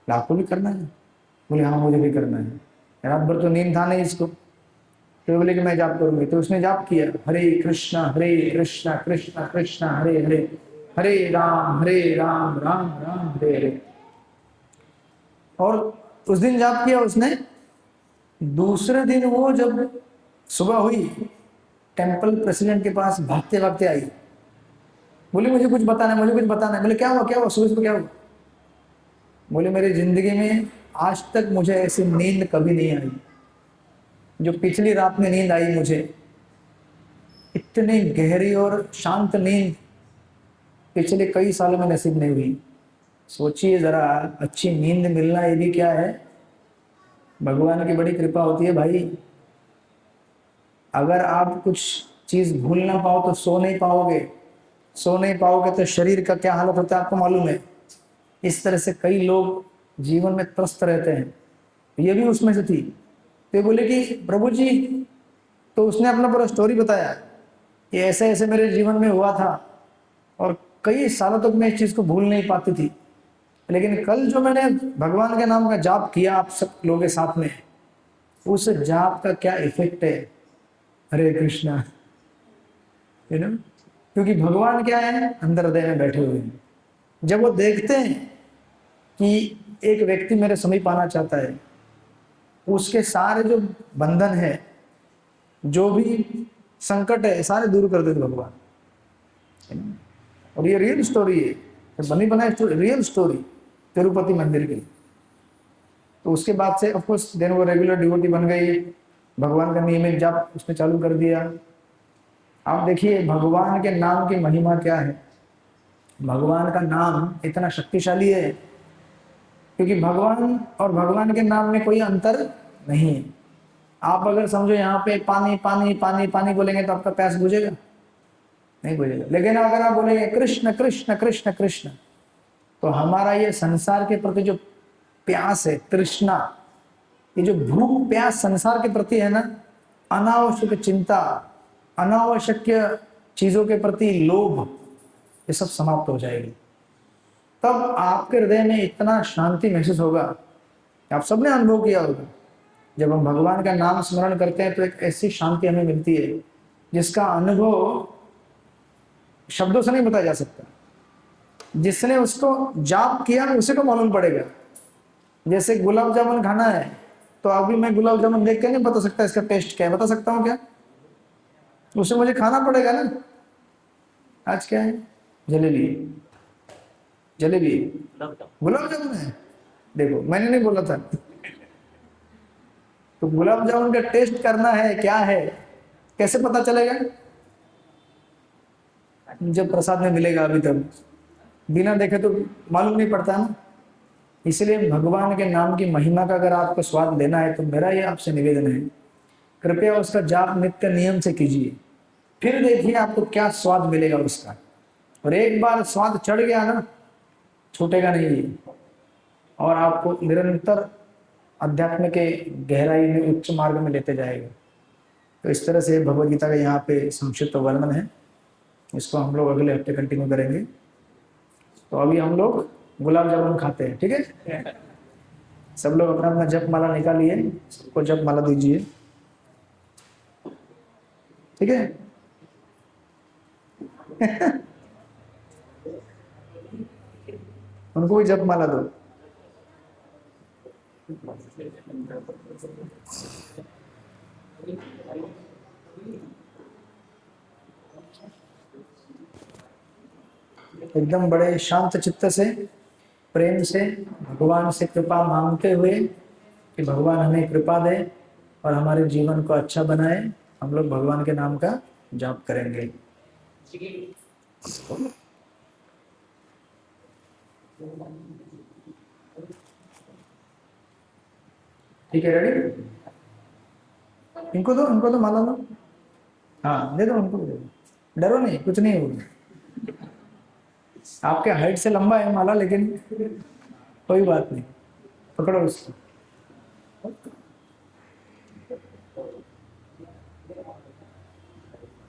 आपको भी करना है? बोले हाँ मुझे भी करना है। रात भर तो नींद था नहीं इसको। तो बोले कि मैं जाप करूंगी। तो उसने जाप किया, हरे कृष्णा कृष्णा कृष्णा हरे हरे, हरे राम राम राम हरे हरे। और उस दिन जाप किया उसने। दूसरे दिन वो जब सुबह हुई, टेम्पल प्रेसिडेंट के पास भागते भागते आई, बोले मुझे कुछ बताना है, मुझे कुछ बताना है। बोले क्या हुआ, क्या हुआ, सुबह सुबह क्या हुआ? बोले मेरी जिंदगी में आज तक मुझे ऐसी नींद कभी नहीं आई जो पिछली रात में नींद आई मुझे। इतनी गहरी और शांत नींद पिछले कई सालों में नसीब नहीं हुई। सोचिए जरा, अच्छी नींद मिलना ये भी क्या है, भगवान की बड़ी कृपा होती है भाई। अगर आप कुछ चीज भूल ना पाओ तो सो नहीं पाओगे, सो नहीं पाओगे तो शरीर का क्या हालत होता है आपको मालूम है। इस तरह से कई लोग जीवन में त्रस्त रहते हैं, ये भी उसमें से थी। तो ये बोले कि प्रभु जी, तो उसने अपना पूरा स्टोरी बताया कि ऐसे ऐसे मेरे जीवन में हुआ था और कई सालों तक मैं इस चीज को भूल नहीं पाती थी, लेकिन कल जो मैंने भगवान के नाम का जाप किया आप सब लोगों के साथ में, उस जाप का क्या इफेक्ट है, हरे कृष्णा, यू नो। क्योंकि भगवान क्या है, अंदर हृदय में बैठे हुए हैं। जब वो देखते हैं कि एक व्यक्ति मेरे समीप आना चाहता है, उसके सारे जो बंधन है, जो भी संकट है, सारे दूर कर देते भगवान। और ये रियल स्टोरी है, बनी बनाई स्टोरी, रियल स्टोरी तिरुपति मंदिर की। तो उसके बाद से ऑफ कोर्स देन वो रेगुलर डिवोटी बन गई, भगवान का नियमित जाप उसने चालू कर दिया। आप देखिए भगवान के नाम की महिमा क्या है। भगवान का नाम इतना शक्तिशाली है क्योंकि भगवान और भगवान के नाम में कोई अंतर नहीं है। आप अगर समझो यहाँ पे पानी पानी पानी पानी बोलेंगे तो आपका प्यास बुझेगा? नहीं बुझेगा। लेकिन अगर आप बोलेंगे कृष्ण कृष्ण कृष्ण कृष्ण, तो हमारा ये संसार के प्रति जो प्यास है, तृष्णा, ये जो भूख प्यास संसार के प्रति है ना, अनावश्यक चिंता, अनावश्यक चीजों के प्रति लोभ, ये सब समाप्त हो जाएगी। तब आपके हृदय में इतना शांति महसूस होगा। आप सबने अनुभव किया होगा, जब हम भगवान का नाम स्मरण करते हैं तो एक ऐसी शांति हमें मिलती है जिसका अनुभव शब्दों से नहीं बताया जा सकता। जिसने उसको जाप किया उसी को मालूम पड़ेगा। जैसे गुलाब जामुन खाना है, तो अभी मैं गुलाब जामुन देख के नहीं बता सकता इसका टेस्ट क्या है, बता सकता हूँ क्या? उसे मुझे खाना पड़ेगा ना। आज क्या है? जलेबी, जलेबी गुलाब जामुन है। देखो मैंने नहीं बोला था। तो गुलाब जामुन का टेस्ट करना है, क्या है, कैसे पता चलेगा? जब प्रसाद में मिलेगा, अभी तक बिना देखे तो मालूम नहीं पड़ता ना। इसलिए भगवान के नाम की महिमा का अगर आपको स्वाद लेना है तो मेरा ये आपसे निवेदन है, कृपया उसका जाप नित्य नियम से कीजिए, फिर देखिए आपको क्या स्वाद मिलेगा उसका। और एक बार स्वाद चढ़ गया ना, छूटेगा नहीं ये, और आपको निरंतर अध्यात्म के गहराई में, उच्च मार्ग में लेते जाएगा। तो इस तरह से भगवद गीता का यहाँ पे संक्षिप्त वर्णन है। इसको हम लोग अगले हफ्ते कंटिन्यू करेंगे। तो अभी हम लोग गुलाब जामुन खाते हैं, ठीक है? सब लोग अपना अपना जप माला निकालिए, सबको जप माला दीजिए, ठीक है? उनको भी जप माला दो। एकदम बड़े शांत चित्त से, प्रेम से भगवान से कृपा मांगते हुए कि भगवान हमें कृपा दे और हमारे जीवन को अच्छा बनाए, हम लोग भगवान के नाम का जाप करेंगे। ठीक है, रेडी? इनको दो माला दो। हाँ दे दो, उनको दे दो, डरो नहीं, कुछ नहीं होगा। आपके हाइट से लंबा है माला, लेकिन कोई बात नहीं, पकड़ो इसको।